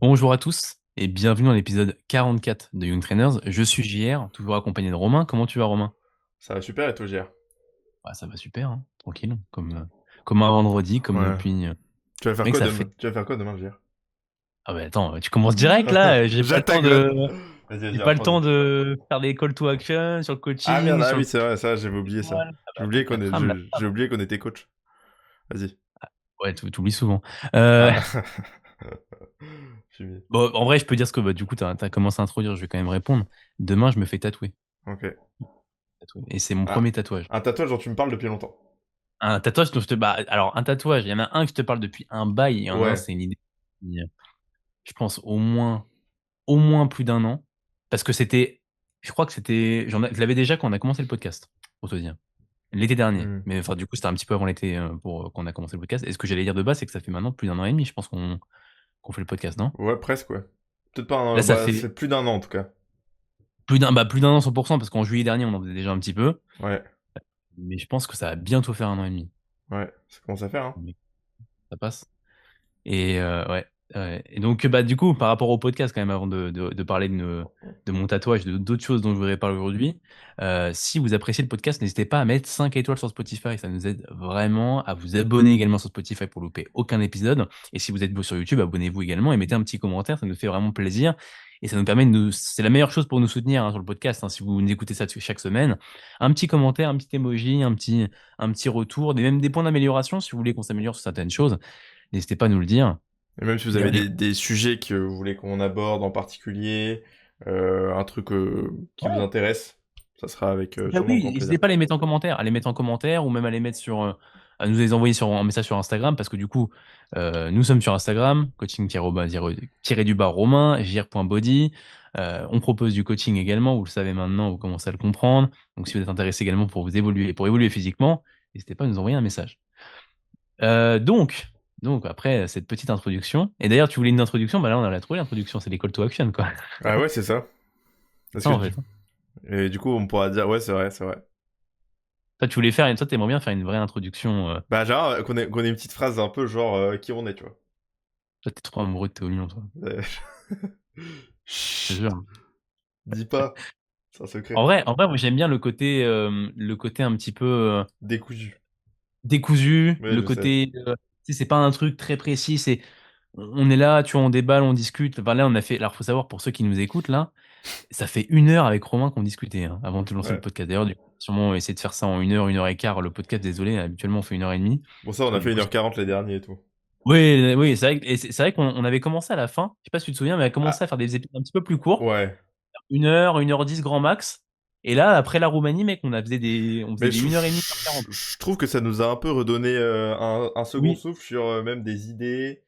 Bonjour à tous et bienvenue dans l'épisode 44 de Young Trainers. Je suis JR, toujours accompagné de Romain. Comment tu vas, Romain? Ça va super et toi, GR? Bah, ça va super, hein, tranquille, comme un vendredi, comme Ouais. depuis. Tu vas faire Mec, quoi ça fait. demain? Tu vas faire quoi demain, GR? Ah bah attends, tu commences direct là. J'ai pas le temps J'attaque là. de. Vas-y, J'ai vas-y, pas le apprends. temps de faire des call to action sur le Ah merde, coaching, ah sur le oui, c'est vrai, ça, j'avais oublié ça. moral. Ah J'ai bah oublié mec, la qu'on est, trame, la j'ai trame. oublié qu'on était coach. Vas-y. Ouais, t'oublies souvent. Euh, Ah. Fumier. Bon, en vrai, je peux dire ce que du coup, t'as commencé à introduire. Je vais quand même répondre. Demain, je me fais tatouer. Ok. Et c'est mon Ah. premier tatouage. Un tatouage dont tu me parles depuis longtemps. Un tatouage dont je te. Bah, alors, un tatouage, il y en a un que je te parle depuis un bail, il y en a un, Ouais. c'est une idée, je pense, au moins plus d'un an. Parce que c'était. Je crois que c'était. Je l'avais déjà quand on a commencé le podcast, pour te dire. L'été dernier. Hmm. Mais enfin, du coup, c'était un petit peu avant l'été pour qu'on a commencé le podcast. Et ce que j'allais dire de base, c'est que ça fait maintenant plus d'un an et demi, je pense, qu'on fait le podcast, non? Ouais, presque, ouais. Peut-être pas Là, ça bah, fait c'est plus d'un an en tout cas. plus d'un an 100%, parce qu'en juillet dernier, on en faisait déjà un petit peu. Ouais. Mais je pense que ça va bientôt faire un an et demi. Ouais. Ça commence à faire, hein. Mais ça passe. Et ouais, ouais. Et donc, bah, du coup, par rapport au podcast, quand même, avant de parler de mon tatouage, d'autres choses dont je voudrais parler aujourd'hui, si vous appréciez le podcast, n'hésitez pas à mettre 5 étoiles sur Spotify. Ça nous aide vraiment à vous abonner également sur Spotify pour louper aucun épisode. Et si vous êtes sur YouTube, abonnez-vous également et mettez un petit commentaire. Ça nous fait vraiment plaisir. Et ça nous permet c'est la meilleure chose pour nous soutenir sur le podcast, hein, si vous écoutez ça chaque semaine. Un petit commentaire, un petit emoji, un petit retour, même des points d'amélioration si vous voulez qu'on s'améliore sur certaines choses. N'hésitez pas à nous le dire. Et même si vous Et avez allez. des sujets que vous voulez qu'on aborde en particulier, un truc qui vous Ouais. intéresse, ça sera avec Ah sûrement oui, grand plaisir. n'hésitez pas à les mettre en commentaire, ou même à les mettre à nous les envoyer en message sur Instagram, parce que du coup, nous sommes sur Instagram, coaching-du-bas Romain, jr.body. On propose du coaching également, vous le savez maintenant, vous commencez à le comprendre. Donc si vous êtes intéressé également pour évoluer physiquement, n'hésitez pas à nous envoyer un message. Donc après cette petite introduction, et d'ailleurs tu voulais une introduction, bah là on a trouvé l'introduction, c'est les call to action quoi. Ah ouais, c'est ça. C'est Parce ça que en fait. du coup, on pourra dire, ouais, c'est vrai, c'est vrai. Toi t'aimerais bien faire une vraie introduction. Bah, genre, qu'on ait une petite phrase un peu genre qui on est, tu vois. Toi, t'es trop amoureux de Théo Lyon, toi. Euh, Je te Chut, jure. dis pas, c'est un En secret. vrai, en vrai, moi, j'aime bien le côté un petit peu Décousu. décousu, Ouais, le je sais. côté, tu sais, c'est pas un truc très précis, on est là, tu vois, on déballe, on discute. Enfin, là, alors, faut savoir, pour ceux qui nous écoutent, là, ça fait 1 heure avec Romain qu'on discutait, hein, avant de lancer le Ouais. podcast. D'ailleurs, sûrement essayer de faire ça en 1 heure et quart, le podcast, désolé, habituellement, on fait 1 heure et demie. Bon, ça, Parce on que a du fait coup, 1h40 les derniers et tout. oui, oui, c'est vrai qu'on avait commencé à la fin, je sais pas si tu te souviens, mais on avait commencé à Ah, faire des épisodes un petit peu plus courts. ouais. 1 heure, 1 heure 10 grand max. Et là, après la Roumanie, mec, on faisait Mais des 1 heure et demie, 1 heure 40. je trouve que ça nous a un peu redonné un second Oui, souffle sur même des idées,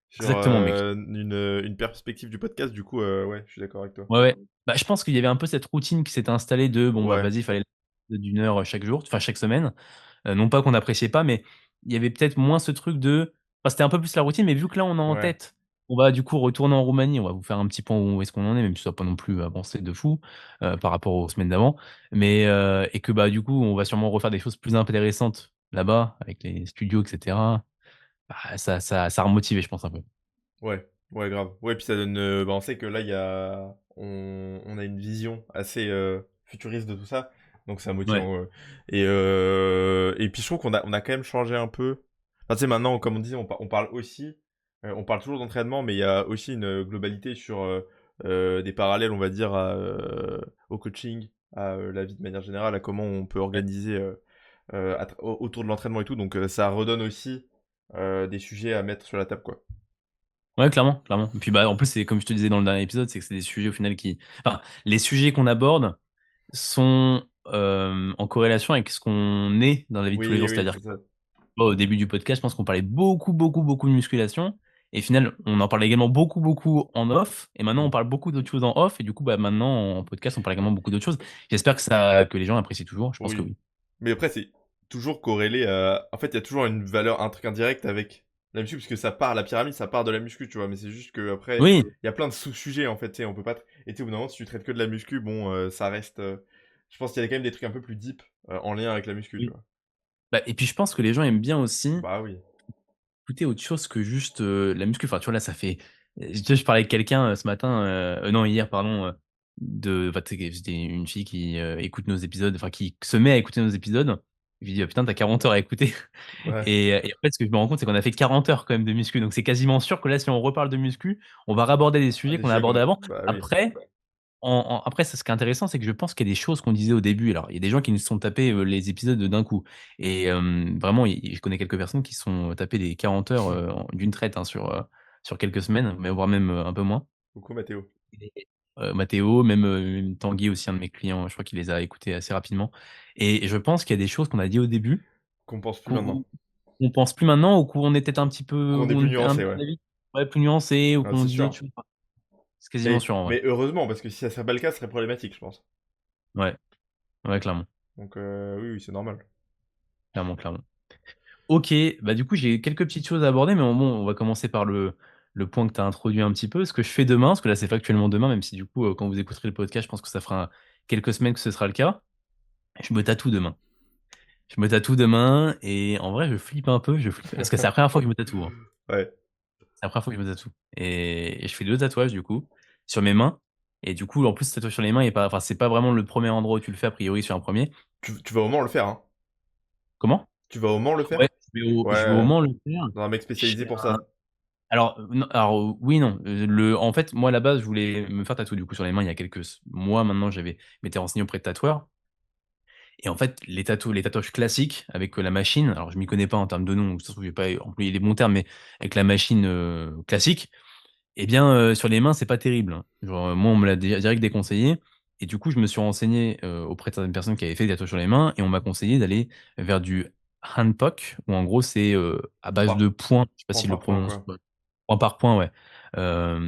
sur exactement, mec. une perspective du podcast. Du coup, ouais, je suis d'accord avec toi. Ouais, ouais. Bah, je pense qu'il y avait un peu cette routine qui s'était installée bon, bah, Ouais, vas-y, il fallait d'1 heure chaque jour, enfin, chaque semaine. Non pas qu'on n'appréciait pas, mais il y avait peut-être moins ce truc enfin, c'était un peu plus la routine, mais vu que là, on a en ouais, tête, on va du coup retourner en Roumanie, on va vous faire un petit point où est-ce qu'on en est, même si ça va pas non plus avancer de fou, par rapport aux semaines d'avant. Et que, bah, du coup, on va sûrement refaire des choses plus intéressantes là-bas, avec les studios, et cetera. Bah, ça a remotivé, je pense, un peu. ouais, ouais, grave. Ouais, puis ça donne. Bah, on sait que là, on a une vision assez futuriste de tout ça, donc c'est Ouais. motivant. Et puis je trouve qu'on a quand même changé un peu. Enfin, tu sais, maintenant, comme on disait, on parle aussi, on parle toujours d'entraînement, mais il y a aussi une globalité sur des parallèles, on va dire, au coaching, à la vie de manière générale, à comment on peut Ouais. organiser autour de l'entraînement et tout. Donc ça redonne aussi des sujets à mettre sur la table, quoi. Ouais, clairement, clairement. Et puis, bah, en plus, c'est comme je te disais dans le dernier épisode, c'est que c'est des sujets au final enfin, les sujets qu'on aborde sont en corrélation avec ce qu'on est dans la vie de tous les Oui, jours. oui, C'est-à-dire c'est que, ça. au début du podcast, je pense qu'on parlait beaucoup, beaucoup, beaucoup de musculation. Et au final, on en parlait également beaucoup, beaucoup en off. Et maintenant, on Mm. parle beaucoup d'autres choses en off. Et du coup, bah, maintenant, en podcast, on parle également beaucoup d'autres choses. J'espère que les gens apprécient toujours. Je pense que Oui. oui. Mais après, c'est toujours corrélé à... En fait, il y a toujours une valeur, un truc indirect avec la muscu, parce que la pyramide, ça part de la muscu, tu vois. Mais c'est juste que après, Oui, il y a plein de sous-sujets, en fait, tu sais, on peut pas... Et tu sais, au bout d'un moment, si tu traites que de la muscu, bon, ça reste... Je pense qu'il y a quand même des trucs un peu plus deep en lien avec la muscu, tu oui. vois. Bah, et puis, je pense que les gens aiment bien aussi Bah oui. écouter autre chose que juste la muscu. Enfin, tu vois, là, ça fait Je parlais avec quelqu'un ce matin, non, hier, pardon, enfin, c'était une fille qui écoute nos épisodes, enfin, qui se met à écouter nos épisodes. Je lui dis, putain, t'as 40 heures à écouter. Ouais. Et en fait, ce que je me rends compte, c'est qu'on a fait 40 heures quand même de muscu. Donc, c'est quasiment sûr que là, si on reparle de muscu, on va raborder des Ah, sujets des qu'on a sujets abordés avant. bah oui. Après, après, ça, ce qui est intéressant, c'est que je pense qu'il y a des choses qu'on disait au début. Alors, il y a des gens qui nous sont tapés les épisodes d'un coup. Et vraiment, je connais quelques personnes qui sont tapées des 40 heures d'une traite hein, sur quelques semaines, mais voire même un peu moins. Coucou Mathéo. Et, Mathéo, même Tanguy aussi, un de mes clients, je crois qu'il les a écoutés assez rapidement. Et je pense qu'il y a des choses qu'on a dit au début Qu'on pense plus maintenant. qu'on on pense plus maintenant ou qu'on était un petit peu, Qu'on est où on plus était un nuancé, peu ouais. ouais, plus nuancé ou Ah, qu'on c'est disait, sûr. tu vois, c'est quasiment Mais, sûr en vrai. mais heureusement, parce que si ça serait pas le cas, ce serait problématique, je pense. Ouais, ouais, clairement, Donc oui, oui, c'est normal. clairement, clairement. Ok, bah du coup j'ai quelques petites choses à aborder, mais bon, on va commencer par le point que tu as introduit un petit peu. Ce que je fais demain, parce que là c'est factuellement demain, même si du coup quand vous écouterez le podcast, je pense que ça fera quelques semaines que ce sera le cas. Je me tatoue demain. Je me tatoue demain et en vrai je flippe un peu, je flippe parce que c'est la première fois que je me tatoue, hein. Ouais. C'est la première fois que je me tatoue. Et je fais 2 tatouages du coup sur mes mains. Et du coup en plus le tatouage sur les mains est pas, enfin c'est pas vraiment le premier endroit où tu le fais a priori sur un premier. Tu vas au Mans le faire, hein. Comment? Tu vas au Mans le Ouais, faire? je vais au Ouais. Mans le faire. Dans un mec spécialisé pour ça. Alors, non, alors oui, non. En fait, moi, à la base, je voulais me faire tatouer du coup sur les mains il y a quelques mois maintenant. M'étais renseigné auprès de tatoueurs. Et en fait, les tatouages classiques avec la machine, alors je m'y connais pas en termes de nom, donc ça se trouve, je vais pas employer les bons termes, mais avec la machine classique, eh bien, sur les mains, c'est pas terrible, hein. Genre, moi, on me l'a direct déconseillé. Et du coup, je me suis renseigné auprès de certaines personnes qui avaient fait des tatouages sur les mains et on m'a conseillé d'aller vers du handpoke, où en gros, c'est à base de Par, points. Je sais pas point s'il le par point, prononce. quoi. Point par point, ouais.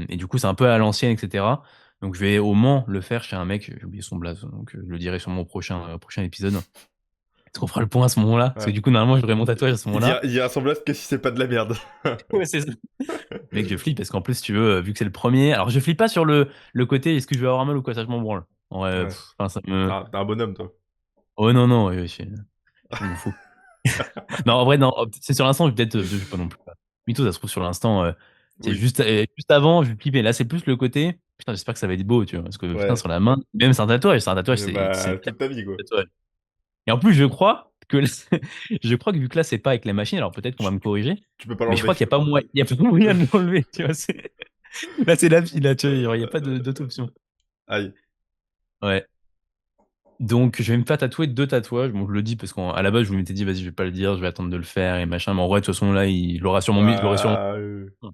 Et du coup, c'est un peu à l'ancienne, et cetera. Donc, je vais au Mans le faire chez un mec, j'ai oublié son blaze, donc je le dirai sur mon prochain épisode. Est-ce qu'on fera le point à ce moment-là? Parce que Ouais. du coup, normalement, j'aurai mon tatouage à ce moment-là. Il dira semblable que si c'est pas de la merde. Ouais, c'est ça. Mec, je flippe parce qu'en plus, si tu veux, vu que c'est le premier. Alors, je flippe pas sur le côté est-ce que je vais avoir mal ou quoi, ça, je m'en branle. En vrai, Ouais. enfin, ça me. T'es un bonhomme, toi. Oh non, non, je m'en fous. Non, en vrai, non, c'est sur l'instant, peut-être, je sais pas non plus. Mytho, ça se trouve sur l'instant, c'est Oui. juste avant, je vais flipper. Là, c'est plus le côté, putain, j'espère que ça va être beau, tu vois. Parce que putain, Ouais. sur la main, même c'est un tatouage, c'est Bah, une toute ta vie, quoi. tatouage. Et en plus, je crois que, je crois que vu que là, c'est pas avec la machine, alors peut-être qu'on va Tu, me corriger, tu peux pas mais je l'enlever. crois qu'il y a pas moyen, il y a pas moyen de l'enlever, tu vois. Là, c'est la vie, là, tu vois, il y a pas d'autre option. Aïe. Ouais. Donc, je vais me faire tatouer 2 tatouages. Bon, je le dis parce qu'à la base, je m'étais dit, vas-y, je vais pas le dire, je vais attendre de le faire et machin. Mais en vrai, de toute façon, là, il l'aura sûrement mis, je l'aurai sûrement. Bah,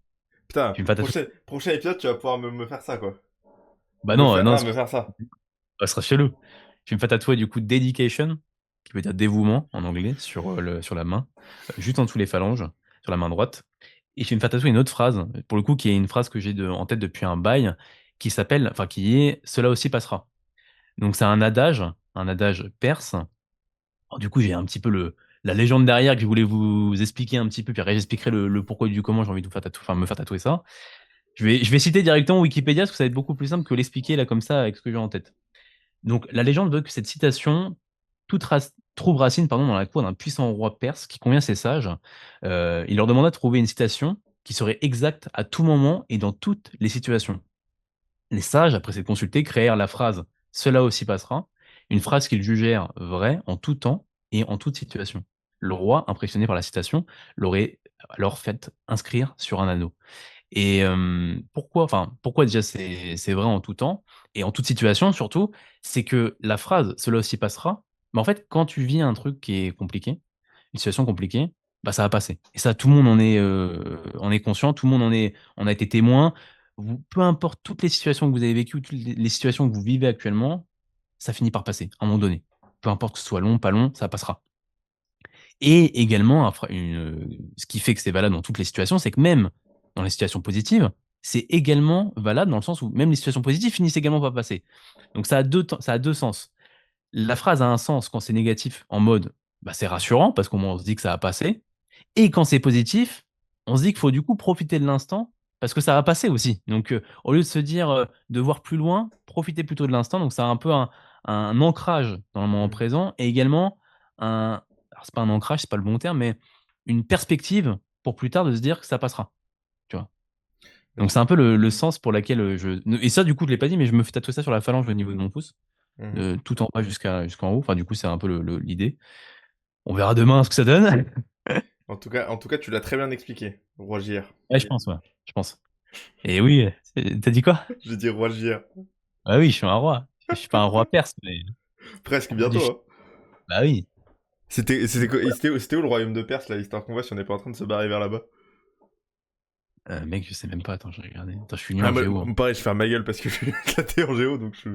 putain, Je vais me faire tatouer. prochain épisode, tu vas pouvoir me faire ça, quoi. Bah non, non, Me faire ça. ça sera chelou. Je vais me faire tatouer du coup dedication, qui veut dire dévouement en anglais, sur la main, juste en dessous les phalanges, sur la main droite. Et je vais me faire tatouer une autre phrase, pour le coup, qui est une phrase que j'ai en tête depuis un bail, qui s'appelle, enfin, qui est cela aussi passera. Donc, c'est un adage perse. Alors, du coup, j'ai un petit peu la légende derrière que je voulais vous expliquer un petit peu, puis après, j'expliquerai le pourquoi du comment j'ai envie de vous faire tatouer, enfin, me faire tatouer ça. Je vais citer directement Wikipédia parce que ça va être beaucoup plus simple que l'expliquer là comme ça avec ce que j'ai en tête. Donc, la légende veut que cette citation trouve racine dans la cour d'un puissant roi perse qui convient à ses sages. Il leur demanda de trouver une citation qui serait exacte à tout moment et dans toutes les situations. Les sages, après s'être consultés, créèrent la phrase cela aussi passera, une phrase qu'ils jugèrent vraie en tout temps et en toute situation. Le roi, impressionné par la citation, l'aurait alors fait inscrire sur un anneau. Et pourquoi déjà c'est vrai en tout temps et en toute situation surtout, c'est que la phrase «Cela aussi passera», mais en fait, quand tu vis un truc qui est compliqué, une situation compliquée, bah, ça va passer. Et ça, tout le monde en est conscient, tout le monde en a été témoin. Peu importe toutes les situations que vous avez vécues, toutes les situations que vous vivez actuellement, ça finit par passer à un moment donné. Peu importe que ce soit long, pas long, ça passera. Et également, ce qui fait que c'est valable dans toutes les situations, c'est que même dans les situations positives, c'est également valable dans le sens où même les situations positives finissent également par passer. Donc ça a deux sens. La phrase a un sens quand c'est négatif, en mode bah, c'est rassurant parce qu'au moins on se dit que ça va passer. Et quand c'est positif, on se dit qu'il faut du coup profiter de l'instant parce que ça va passer aussi. Donc au lieu de se dire de voir plus loin, profiter plutôt de l'instant. Donc ça a un peu un ancrage dans le moment Hmm. présent et également alors c'est pas un ancrage, c'est pas le bon terme, mais une perspective pour plus tard de se dire que ça passera. Tu vois. Donc Vas-y. c'est un peu le sens pour lequel je... Et ça, du coup, je l'ai pas dit, mais je me fais tatouer ça sur la phalange au niveau de mon pouce, Mhm. tout en bas jusqu'en haut. Enfin, du coup, c'est un peu l'idée. On verra demain ce que ça donne. En tout cas, tu l'as très bien expliqué, Roi JR. Ouais, je pense, ouais. Je pense. Et oui, t'as dit quoi? Je dis Roi JR. Bah oui, je suis un roi. Je suis pas un roi perse, mais Presque un roi du... bientôt, hein. Bah oui. C'était où le royaume de Perse, là, histoire qu'on voit si on n'est pas en train de se barrer vers là-bas? Mec, je sais même pas. Attends, je vais regarder. Attends, je suis nul Ah, en moi, géo, hein. pareil, je ferme ma gueule parce que je suis éclaté en géo, donc je...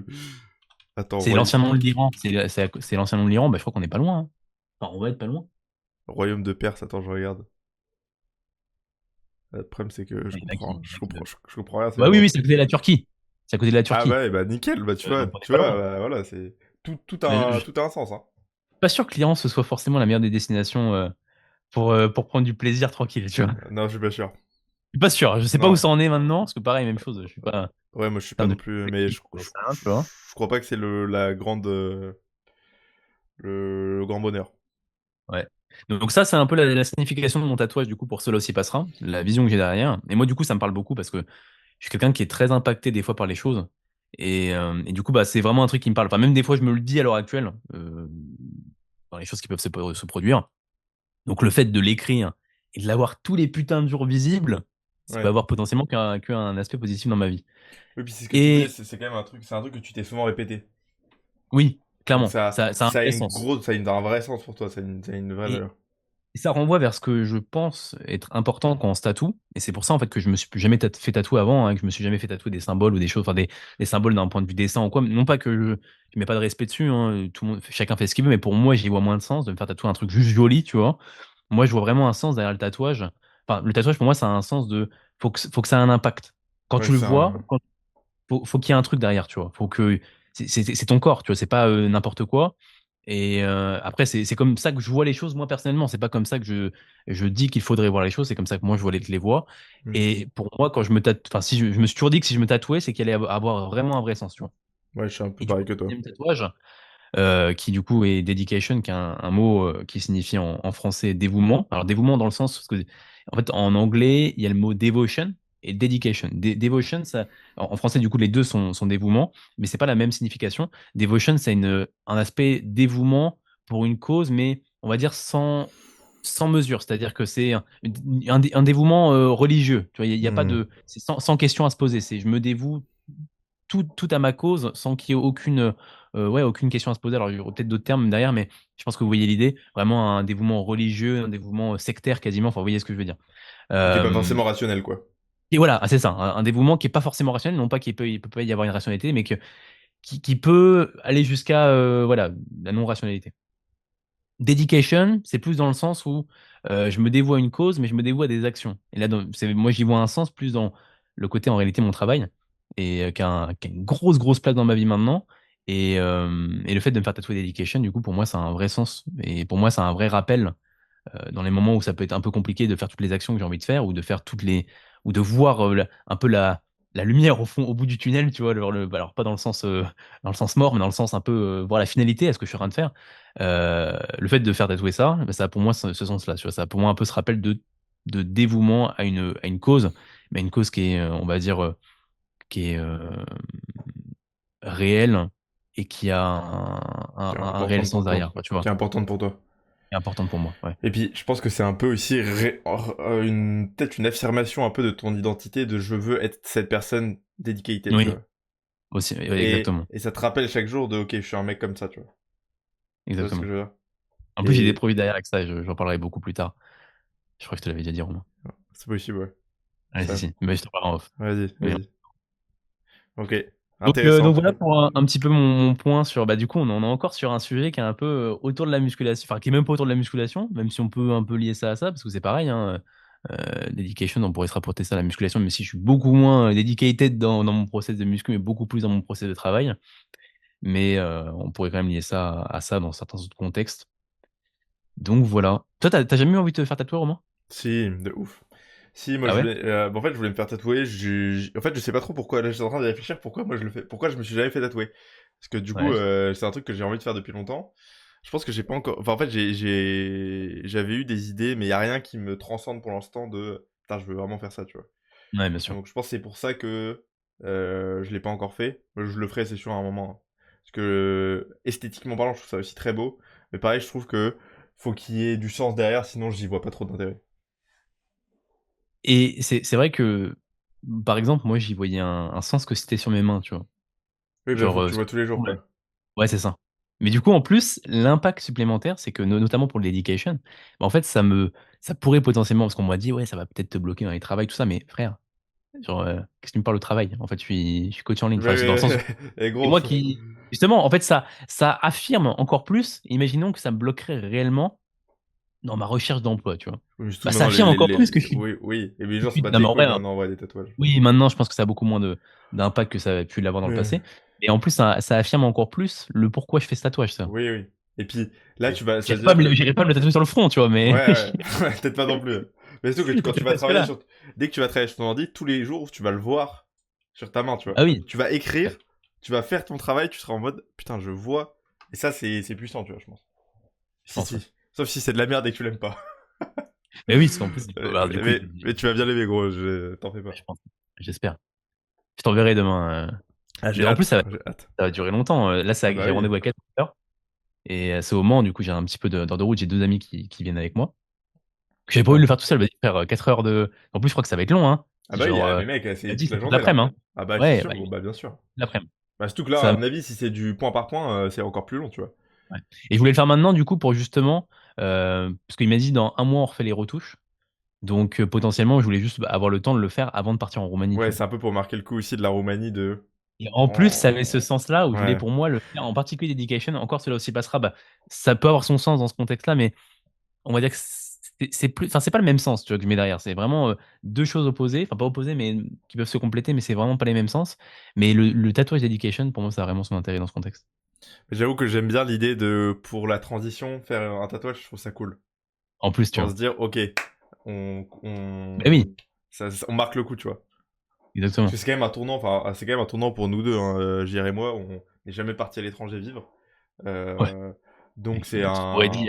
Attends, C'est l'ancien nom de l'Iran. C'est l'ancien nom de l'Iran. Bah, je crois qu'on est pas loin, hein. Enfin, on va être pas loin. royaume de Perse, attends, je regarde. Le problème, c'est que je Il y en a comprends, qui veulent. je comprends rien, c'est Bah oui, vraiment... oui, c'est à côté de la Turquie. C'est à côté de la Ah Turquie. bah, bah nickel, bah Donc on est tu pas vois, loin. bah, voilà, c'est... Mais je suis Tout a un sens, hein. pas sûr que l'Iran ce soit forcément la meilleure des destinations pour prendre du plaisir tranquille, tu vois. Non, je suis pas sûr. Je suis pas sûr. Je sais pas où Non, ça en est maintenant, parce que pareil, même chose. Je suis pas ouais, moi je suis en pas termes non de plus, mais perspective, j'en sais rien, tu vois. je crois pas que c'est la grande, le grand bonheur. Ouais. Donc ça, c'est un peu la signification de mon tatouage, du coup, pour cela aussi passera, la vision que j'ai derrière. Et moi, du coup, ça me parle beaucoup parce que je suis quelqu'un qui est très impacté des fois par les choses. Et du coup, bah, c'est vraiment un truc qui me parle. Enfin, même des fois, je me le dis à l'heure actuelle, dans les choses qui peuvent se produire. Donc le fait de l'écrire et de l'avoir tous les putains de jours visibles, ça peut Ouais. avoir potentiellement qu'un aspect positif dans ma vie. Oui, puis c'est ce que tu disais, Et c'est quand même un truc, c'est un truc que tu t'es souvent répété. oui, Donc clairement, ça a un vrai sens. ça a un vrai sens pour toi, ça a une vraie Et, valeur. et ça renvoie vers ce que je pense être important quand on se tatoue. Et c'est pour ça en fait que je me suis plus jamais fait tatouer avant, hein, que je me suis jamais fait tatouer des symboles ou des choses, enfin des symboles d'un point de vue dessin ou quoi. Non pas que je mets pas de respect dessus, hein, tout le monde, chacun fait ce qu'il veut, mais pour moi j'y vois moins de sens de me faire tatouer un truc juste joli, tu vois. Moi je vois vraiment un sens derrière le tatouage. Enfin, le tatouage pour moi ça a un sens de faut que ça ait un impact. Quand Ouais, tu le c'est vois, un... faut qu'il y ait un truc derrière, tu vois. Faut que c'est ton corps, tu vois. C'est pas n'importe quoi. Et après, c'est comme ça que je vois les choses, moi, personnellement. C'est pas comme ça que je dis qu'il faudrait voir les choses. C'est comme ça que moi, je vois les vois. Hmm. Et pour moi, quand je me tatoue, enfin, si je me suis toujours dit que si je me tatouais, c'est qu'il allait avoir vraiment un vrai sens, tu vois. Ouais, je suis un peu Et du coup, pareil que le toi. deuxième tatouage, qui du coup est dedication, qui est un mot qui signifie en français dévouement. Alors dévouement dans le sens parce que en fait en anglais il y a le mot devotion et dedication. Devotion, ça, en français du coup les deux sont dévouement, mais c'est pas la même signification. Devotion, c'est un aspect dévouement pour une cause, mais on va dire sans mesure, c'est-à-dire que c'est un dévouement religieux. Tu vois, il y a pas Hmm. de, c'est sans question à se poser. C'est je me dévoue tout à ma cause sans qu'il y ait aucune question à se poser. Alors, il y aura peut-être d'autres termes derrière, mais je pense que vous voyez l'idée. Vraiment un dévouement religieux, un dévouement sectaire quasiment. Enfin, vous voyez ce que je veux dire. Qui est pas Euh, forcément rationnel, quoi. et voilà, c'est ça. Un dévouement qui est pas forcément rationnel, non pas il peut pas y avoir une rationalité, mais qui peut aller jusqu'à voilà, la non-rationalité. Dedication, c'est plus dans le sens où je me dévoue à une cause, mais je me dévoue à des actions. Et là, moi, j'y vois un sens plus dans le côté, en réalité, mon travail, et qui a une grosse place dans ma vie maintenant. Et le fait de me faire tatouer Dedication, du coup, pour moi, ça a un vrai sens. Et pour moi, ça a un vrai rappel dans les moments où ça peut être un peu compliqué de faire toutes les actions que j'ai envie de faire, ou de faire ou de voir un peu la lumière au fond, au bout du tunnel, tu vois, alors pas dans le sens mort, mais dans le sens un peu voir la finalité à ce que je suis en train de faire. Le fait de faire tatouer ça, bah, ça a pour moi ce sens-là, tu vois, ça a pour moi un peu ce rappel de dévouement à une cause, mais une cause qui est, on va dire, qui est réelle et qui a Qui est un réel importante sens pour toi. derrière, quoi, tu vois, Qui est importante pour toi. qui est importante pour moi, ouais. Et puis, je pense que c'est un peu aussi peut-être une affirmation un peu de ton identité de je veux être cette personne dedicated, tu Oui, vois. aussi, oui, exactement. Et ça te rappelle chaque jour de ok, je suis un mec comme ça, tu vois. Tu vois ce que Exactement. je veux dire? En plus, j'ai des Et produits derrière avec ça et j'en parlerai beaucoup plus tard. Je crois que je te l'avais déjà dit, Romain. c'est possible, ouais. Allez, si, Ça. si. Mais je te parlerai en off. Vas-y, Mais vas-y. Ok. donc Intéressant. voilà pour un petit peu mon point sur. Bah, du coup, on en est encore sur un sujet qui est un peu autour de la musculation. Enfin, qui est même pas autour de la musculation, même si on peut un peu lier ça à ça, parce que c'est pareil, hein. Dedication, on pourrait se rapporter ça à la musculation, mais si je suis beaucoup moins dedicated dans mon process de muscu, mais beaucoup plus dans mon process de travail. Mais on pourrait quand même lier ça à ça dans certains autres contextes. Donc voilà. Toi, t'as jamais eu envie de te faire tatouer, Romain? Si, de ouf. Si, moi Ah je ouais? voulais, en fait, je voulais me faire tatouer. En fait, je sais pas trop pourquoi. Là, j'étais en train de réfléchir pourquoi moi je le fais. Pourquoi je me suis jamais fait tatouer. Parce que du coup, Ouais. c'est un truc que j'ai envie de faire depuis longtemps. Je pense que j'ai pas encore. Enfin, en fait, j'avais eu des idées, mais y a rien qui me transcende pour l'instant de. Putain, je veux vraiment faire ça, tu vois. Ouais, bien sûr. Donc je pense que c'est pour ça que je l'ai pas encore fait. Je le ferai, c'est sûr, à un moment, hein. Parce que esthétiquement parlant, je trouve ça aussi très beau. Mais pareil, je trouve que faut qu'il y ait du sens derrière, sinon j'y vois pas trop d'intérêt. Et c'est vrai que, par exemple, moi, j'y voyais un sens que c'était sur mes mains, tu vois? Oui, bah, faut Genre, que tu vois tous les jours, ouais. quoi. Ouais, c'est ça. Mais du coup, en plus, l'impact supplémentaire, c'est que notamment pour le dedication, bah, en fait, ça pourrait potentiellement parce qu'on m'a dit: «Ouais, ça va peut-être te bloquer dans les travails, tout ça», mais frère, genre, qu'est-ce que tu me parles de travail? En fait, je suis coach en ligne. Enfin, Ouais, c'est dans le sens où ouais, et c'est gros. moi qui justement, en fait, ça affirme encore plus, imaginons que ça me bloquerait réellement dans ma recherche d'emploi, tu vois? Oui, mais surtout Bah, que ça maintenant, affirme encore plus que oui, oui. Et les je gens, c'est suis pas non, mais tes en couilles vrai, maintenant, ouais, des tatouages. oui, maintenant, je pense que ça a beaucoup moins d'impact que ça avait pu l'avoir dans le Ouais. passé. Et en plus, ça affirme encore plus le pourquoi je fais ce tatouage, ça. Oui, oui. Et puis là, Et ça veut dire que j'irai pas me le tatouer sur le front, tu vois? ouais, Mais ouais, ouais, peut-être pas non plus. Mais surtout que quand tu peut-être vas pas travailler jusque-là. sur... Dès que tu vas travailler sur ton ordi, tous les jours, tu vas le voir sur ta main, tu vois. Ah oui. Tu vas écrire, tu vas faire ton travail, tu seras en mode, putain, je vois. Et ça, c'est puissant, tu vois, je pense. Je Si, pense, ouais. si. Sauf si c'est de la merde et que tu l'aimes pas. Mais oui, parce qu'en plus, bah, du coup, Mais tu vas bien l'aimer, gros, t'en fais pas. je pense. J'espère. Je t'enverrai demain, Ah, j'ai mais en plus, hâte, j'ai hâte. ça va durer longtemps. Là, Ah j'ai bah oui. rendez-vous à 4h et c'est au Mans, du coup, j'ai un petit peu d'heures de route. J'ai 2 amis qui viennent avec moi. J'avais pas voulu Ouais. le faire tout seul, vas-y, faire 4 heures de en plus, je crois que ça va être long, hein. Ah C'est bah oui, genre, ah, mais mec, il m'a c'est dit: toute «C'est la toute journée, là. l'après-midi, hein». Ah bah c'est Ouais, sûr, bah, gros, bah bien sûr. toute l'après-midi. Bah surtout que là, à Ça mon avis, si c'est du point par point, c'est encore plus long, tu vois. Ouais. Et je voulais le faire maintenant, du coup, pour justement, parce qu'il m'a dit: «Dans un mois, on refait les retouches». Donc, potentiellement, je voulais juste, bah, avoir le temps de le faire avant de partir en Roumanie, tu Ouais, vois? c'est un peu pour marquer le coup aussi de la Roumanie de... Et en plus, ça avait ce en- sens-là où je voulais Ouais. pour moi le faire en particulier Dedication. Encore cela aussi passera, bah, ça peut avoir son sens dans ce contexte-là, mais on va dire que c'est plus enfin, c'est pas le même sens, tu vois, que je mets derrière. C'est vraiment, 2 choses opposées, enfin pas opposées, mais qui peuvent se compléter, mais c'est vraiment pas les mêmes sens. Mais le tatouage Dedication, pour moi, ça a vraiment son intérêt dans ce contexte. J'avoue que j'aime bien l'idée de, pour la transition, faire un tatouage, je trouve ça cool. En plus, tu Pour vois? se dire, ok, Beh oui, on marque le coup, tu vois. Parce que exactement. c'est quand même un tournant, enfin, c'est quand même un tournant pour nous deux, hein, JR et moi, on n'est jamais parti à l'étranger vivre. Ouais. Euh, Et donc c'est il y un...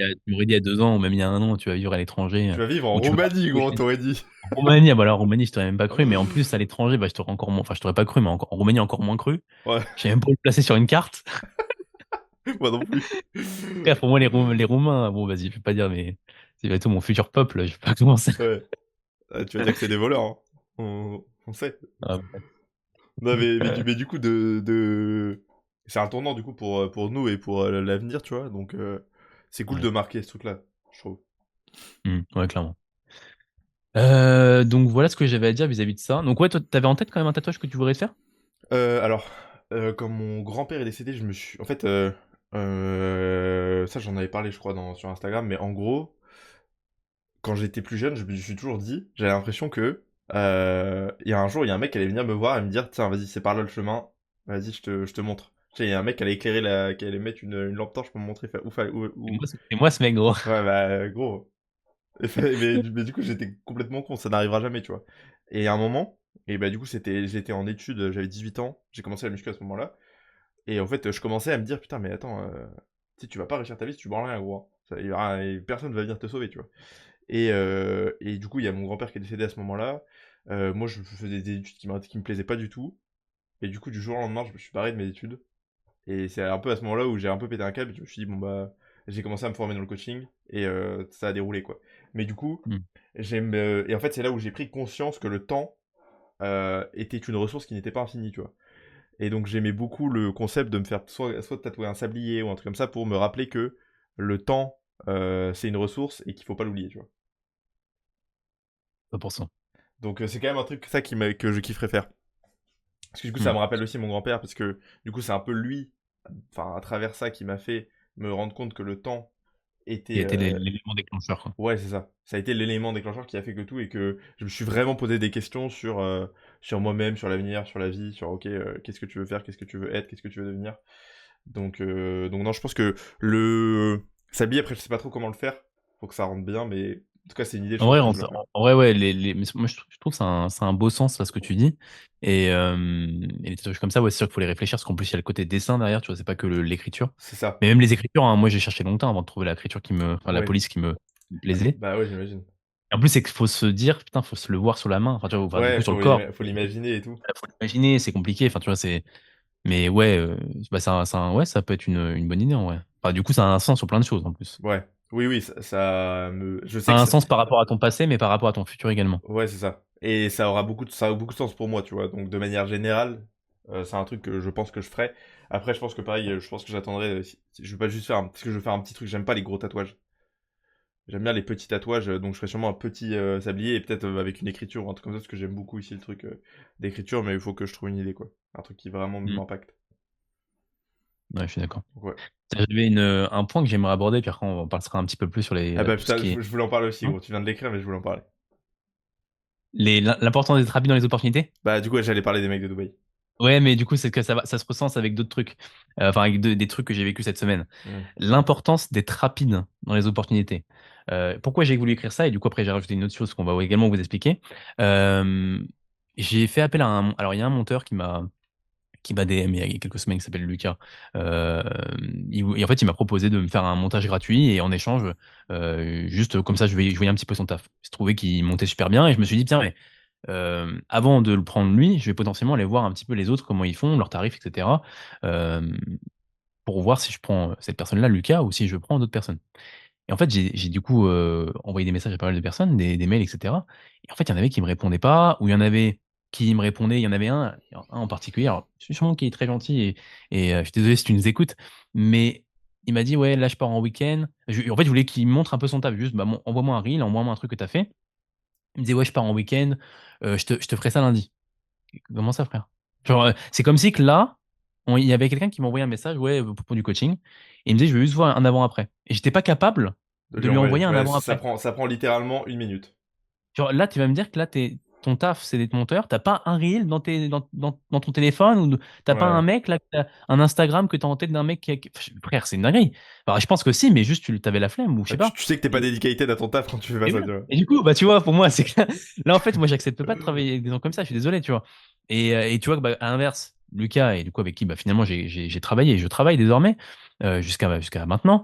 a tu m'aurais dit il y a 2 ans ou même il y a 1 an, tu vas vivre à l'étranger, Tu vas vivre en ou tu vas Roumanie, partir gros, t'aurais dit. en Roumanie. Ah bah, la Roumanie, je t'aurais même pas cru, mais en plus à l'étranger, bah, je t'aurais encore moins enfin, je t'aurais pas cru, mais encore en Roumanie, encore moins cru. Ouais, Je savais même pas où le placer sur une carte. moi non plus. Frère, pour moi, les Roumains, bon, vas-y, je vais pas dire, mais c'est bientôt mon futur peuple, je vais pas commencer. Ouais. Ah, tu vas dire que c'est des voleurs, hein. On sait. Ah, Non, mais du coup, c'est un tournant, du coup, pour nous et pour l'avenir, tu vois. Donc, c'est cool ouais. de marquer ce truc-là, je trouve. Ouais, clairement. Donc voilà ce que j'avais à dire vis-à-vis de ça. Donc ouais, toi, tu avais en tête quand même un tatouage que tu voudrais faire? Alors, quand mon grand-père est décédé, je me suis... En fait, ça, j'en avais parlé, je crois, sur Instagram, mais en gros, quand j'étais plus jeune, je me suis toujours dit, j'avais l'impression que... Il y a un jour, il y a un mec qui allait venir me voir et me dire, tiens, vas-y, c'est par là le chemin, vas-y, je te montre. Tu sais, il y a un mec qui allait éclairer qui allait mettre une lampe torche pour me montrer C'est moi ce mec, gros. Ouais, bah, gros. Mais du coup, j'étais complètement con, ça n'arrivera jamais, tu vois. Et à un moment, et bah, du coup, j'étais en études, j'avais 18 ans, j'ai commencé la muscu à ce moment-là. Et en fait, je commençais à me dire, putain, mais attends, tu sais, tu vas pas réussir ta vie si tu branles rien, gros, hein. Personne va venir te sauver, tu vois. Et du coup, il y a mon grand-père qui est décédé à ce moment-là. Moi, je faisais des études qui me plaisaient pas du tout. Et du coup, du jour au lendemain, je me suis barré de mes études. Et c'est un peu à ce moment-là où j'ai un peu pété un câble. Et je me suis dit, bon, bah, j'ai commencé à me former dans le coaching. Et ça a déroulé, quoi. Mais du coup, Mmh. et en fait, c'est là où j'ai pris conscience que le temps était une ressource qui n'était pas infinie, tu vois. Et donc j'aimais beaucoup le concept de me faire soit tatouer un sablier ou un truc comme ça pour me rappeler que le temps, c'est une ressource et qu'il faut pas l'oublier, tu vois. 100%. Donc c'est quand même un truc ça que je kifferais faire. Parce que du coup ça Mmh. me rappelle aussi mon grand-père parce que du coup c'est un peu lui, enfin à travers ça qui m'a fait me rendre compte que le temps Qui était... a été l'élément déclencheur, quoi. Ouais, c'est ça. Ça a été l'élément déclencheur qui a fait que tout et que je me suis vraiment posé des questions sur moi-même, sur l'avenir, sur la vie, sur ok, qu'est-ce que tu veux faire, qu'est-ce que tu veux être, qu'est-ce que tu veux devenir. Donc non, je pense que le s'habiller, après, je sais pas trop comment le faire pour que ça rentre bien, mais en tout cas, c'est une idée, je En pense vrai, que je vais faire. en vrai, ouais, mais moi, je trouve que c'est un beau sens, là, ce que tu dis. Et les tatouages comme ça, ouais, c'est sûr qu'il faut les réfléchir, parce qu'en plus, il y a le côté dessin derrière, tu vois, c'est pas que l'écriture. C'est ça. Mais même les écritures, hein, moi, j'ai cherché longtemps avant de trouver la police qui me Ouais. plaisait. Bah ouais, j'imagine. Et en plus, c'est qu'il faut se dire, putain, faut se le voir sur la main. Enfin, tu vois, enfin, du Ouais, coup, sur le corps. faut l'imaginer et tout. Faut l'imaginer, c'est compliqué. Enfin, tu vois, c'est. Mais ouais, bah, ouais, ça peut être une bonne idée, en vrai. Enfin, du coup, ça a un sens sur plein de choses en plus. Ouais. Oui, oui, je Ça sais a que un ça... sens par rapport à ton passé, mais par rapport à ton futur également. Ouais, c'est ça. Et ça a beaucoup de sens pour moi, tu vois. Donc, de manière générale, c'est un truc que je pense que je ferai. Après, je pense que pareil, je pense que j'attendrai. Je vais pas juste faire parce que je veux faire un petit truc. J'aime pas les gros tatouages. J'aime bien les petits tatouages, donc je ferai sûrement un petit sablier et peut-être avec une écriture ou un truc comme ça, parce que j'aime beaucoup ici le truc d'écriture, mais il faut que je trouve une idée, quoi. Un truc qui vraiment Mm. m'impacte. Ouais, je suis d'accord. Donc, ouais. J'avais un point que j'aimerais aborder, puis après, on parlera un petit peu plus sur Ah bah tout ce putain, qui est. je voulais en parler aussi, Hein, gros. Tu viens de l'écrire, mais je voulais en parler. l'importance d'être rapide dans les opportunités. Bah, du coup, ouais, j'allais parler des mecs de Dubaï. Ouais, mais du coup, c'est que ça se recense avec d'autres trucs. Enfin, avec des trucs que j'ai vécu cette semaine. Hmm. L'importance d'être rapide dans les opportunités. Pourquoi j'ai voulu écrire ça? Et du coup, après, j'ai rajouté une autre chose qu'on va également vous expliquer. Euh, j'ai fait appel à un. Alors, il y a un monteur qui m'a DM il y a quelques semaines, qui s'appelle Lucas. Euh, et en fait, il m'a proposé de me faire un montage gratuit et en échange, juste comme ça, je voyais un petit peu son taf. Je trouvais qu'il montait super bien et je me suis dit, tiens, mais avant de le prendre lui, je vais potentiellement aller voir un petit peu les autres, comment ils font, leurs tarifs, etc. euh, pour voir si je prends cette personne-là, Lucas, ou si je prends d'autres personnes. Et en fait, j'ai du coup envoyé des messages à pas mal de personnes, des mails, etc. Et en fait, il y en avait qui me répondaient pas, ou il y en avait qui me répondaient. Il y en avait un en particulier. Alors, je suis sûrement qui est très gentil et je suis désolé si tu nous écoutes, mais il m'a dit ouais, là je pars en week-end. En fait, je voulais qu'il me montre un peu son taf, juste bah, envoie-moi un reel, envoie-moi un truc que tu as fait. Il me disait ouais, je pars en week-end, je te ferai ça lundi. Comment ça, frère? Genre, c'est comme si que là, il y avait quelqu'un qui m'envoyait un message, ouais, pour du coaching, et il me disait, je veux juste voir un avant-après. Et j'étais pas capable De de lui lui envoyer. envoyer un Ouais, avant-après. ça prend littéralement une minute. Genre, là, tu vas me dire que là, ton taf, c'est d'être monteur, t'as pas un reel dans ton téléphone, ou t'as pas un Ouais. mec, là, un Instagram que t'as en tête d'un mec frère, c'est une dinguerie. Alors, je pense que si, mais juste, t'avais la flemme, ou je Bah, sais pas. tu sais que t'es pas dedicated à ton taf quand tu fais pas Et, ça, voilà. tu vois. Et du coup, bah, tu vois, pour moi, c'est que là, en fait, moi, j'accepte pas de travailler avec des gens comme ça, je suis désolé, tu vois. Et tu vois, que, bah, à l'inverse, Lucas, et du coup, avec qui, bah, finalement, j'ai travaillé, et je travaille désormais, jusqu'à maintenant,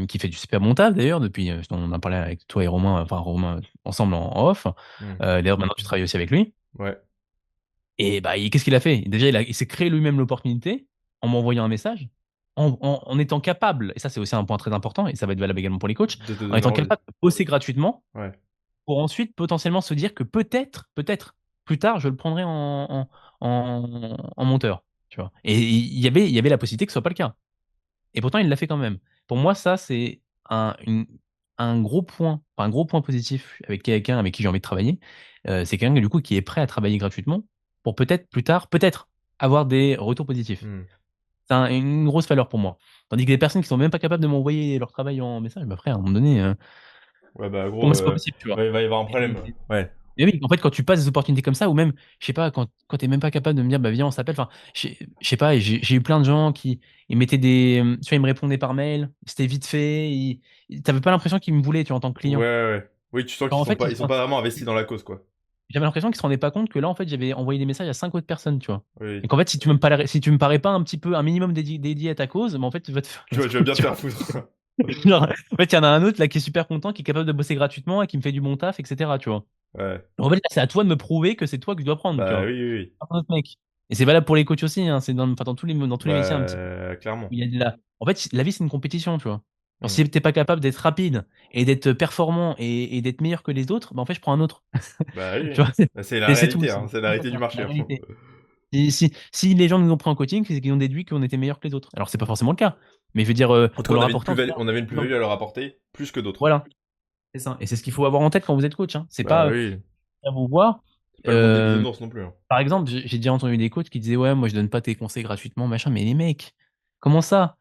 qui fait du super bon taf, d'ailleurs, depuis, on en a parlé avec toi et Romain, enfin, Romain, ensemble en off. Hmm. D'ailleurs, maintenant, tu travailles aussi avec lui. Ouais. Et bah, qu'est-ce qu'il a fait? Déjà, il s'est créé lui-même l'opportunité en m'envoyant un message, en étant capable, et ça, c'est aussi un point très important, et ça va être valable également pour les coachs, De te en donner étant envie. capable de bosser gratuitement Ouais. pour ensuite potentiellement se dire que peut-être, plus tard, je le prendrai en monteur. Tu vois. Et il y avait la possibilité que ce soit pas le cas. Et pourtant, il l'a fait quand même. Pour moi, ça, c'est un gros point, enfin, un gros point positif avec quelqu'un avec qui j'ai envie de travailler. C'est quelqu'un du coup qui est prêt à travailler gratuitement pour peut-être plus tard, peut-être avoir des retours positifs. Hmm. C'est une grosse valeur pour moi. Tandis que des personnes qui sont même pas capables de m'envoyer leur travail en message, bah frère, à un moment donné, Ouais, bah, pour gros, moi, c'est pas possible, tu vois. ouais, il va y avoir un problème. Et, Ouais. et oui, en fait, quand tu passes des opportunités comme ça, ou même, je sais pas, quand t'es même pas capable de me dire, bah viens, on s'appelle. Enfin, je sais pas, j'ai eu plein de gens qui ils mettaient tu vois, ils me répondaient par mail, c'était vite fait, t'avais pas l'impression qu'ils me voulaient, tu vois, en tant que Ouais, client. ouais, ouais. Oui, tu sens Genre, en fait, ils sont pas vraiment investis dans la cause, quoi. j'avais l'impression qu'ils se rendaient pas compte que là, en fait, j'avais envoyé des messages à 5 autres personnes, tu vois. Oui. Et qu'en fait, si tu me parais pas un petit peu, un minimum dédié à ta cause, bah, en fait, tu vas te faire. Tu vas bien te Tu vois. faire foutre. Genre, en fait, il y en a un autre là qui est super content, qui est capable de bosser gratuitement et qui me fait du bon taf, etc. Tu vois. Ouais. En fait, là, c'est à toi de me prouver que c'est toi que je dois prendre, tu Bah vois. oui, oui, oui. Pas un autre mec. Et c'est valable pour les coachs aussi, hein. C'est enfin, dans tous les métiers un petit peu. Bah clairement. Il y a En fait, la vie, c'est une compétition, tu vois. Alors, Hmm. si t'es pas capable d'être rapide et d'être performant et d'être meilleur que les autres, bah, en fait, je prends un autre. Bah oui, Tu oui. vois, Bah, c'est la c'est tout. réalité, hein. C'est la réalité du C'est marché, la hein. réalité. Si les gens nous ont pris en coaching, c'est qu'ils ont déduit qu'on était meilleur que les autres. Alors, c'est pas forcément le cas. Mais je veux dire, En tout on cas, leur apportait en tout cas. on avait une plus-value à leur apporter, plus que d'autres. Voilà, c'est ça. Et c'est ce qu'il faut avoir en tête quand vous êtes coach, hein. C'est Bah pas oui. à vous voir. C'est pas le monde des euh, bisounours non plus, hein. Par exemple, j'ai déjà entendu des coachs qui disaient ouais, moi je donne pas tes conseils gratuitement, machin. Mais les mecs, comment ça?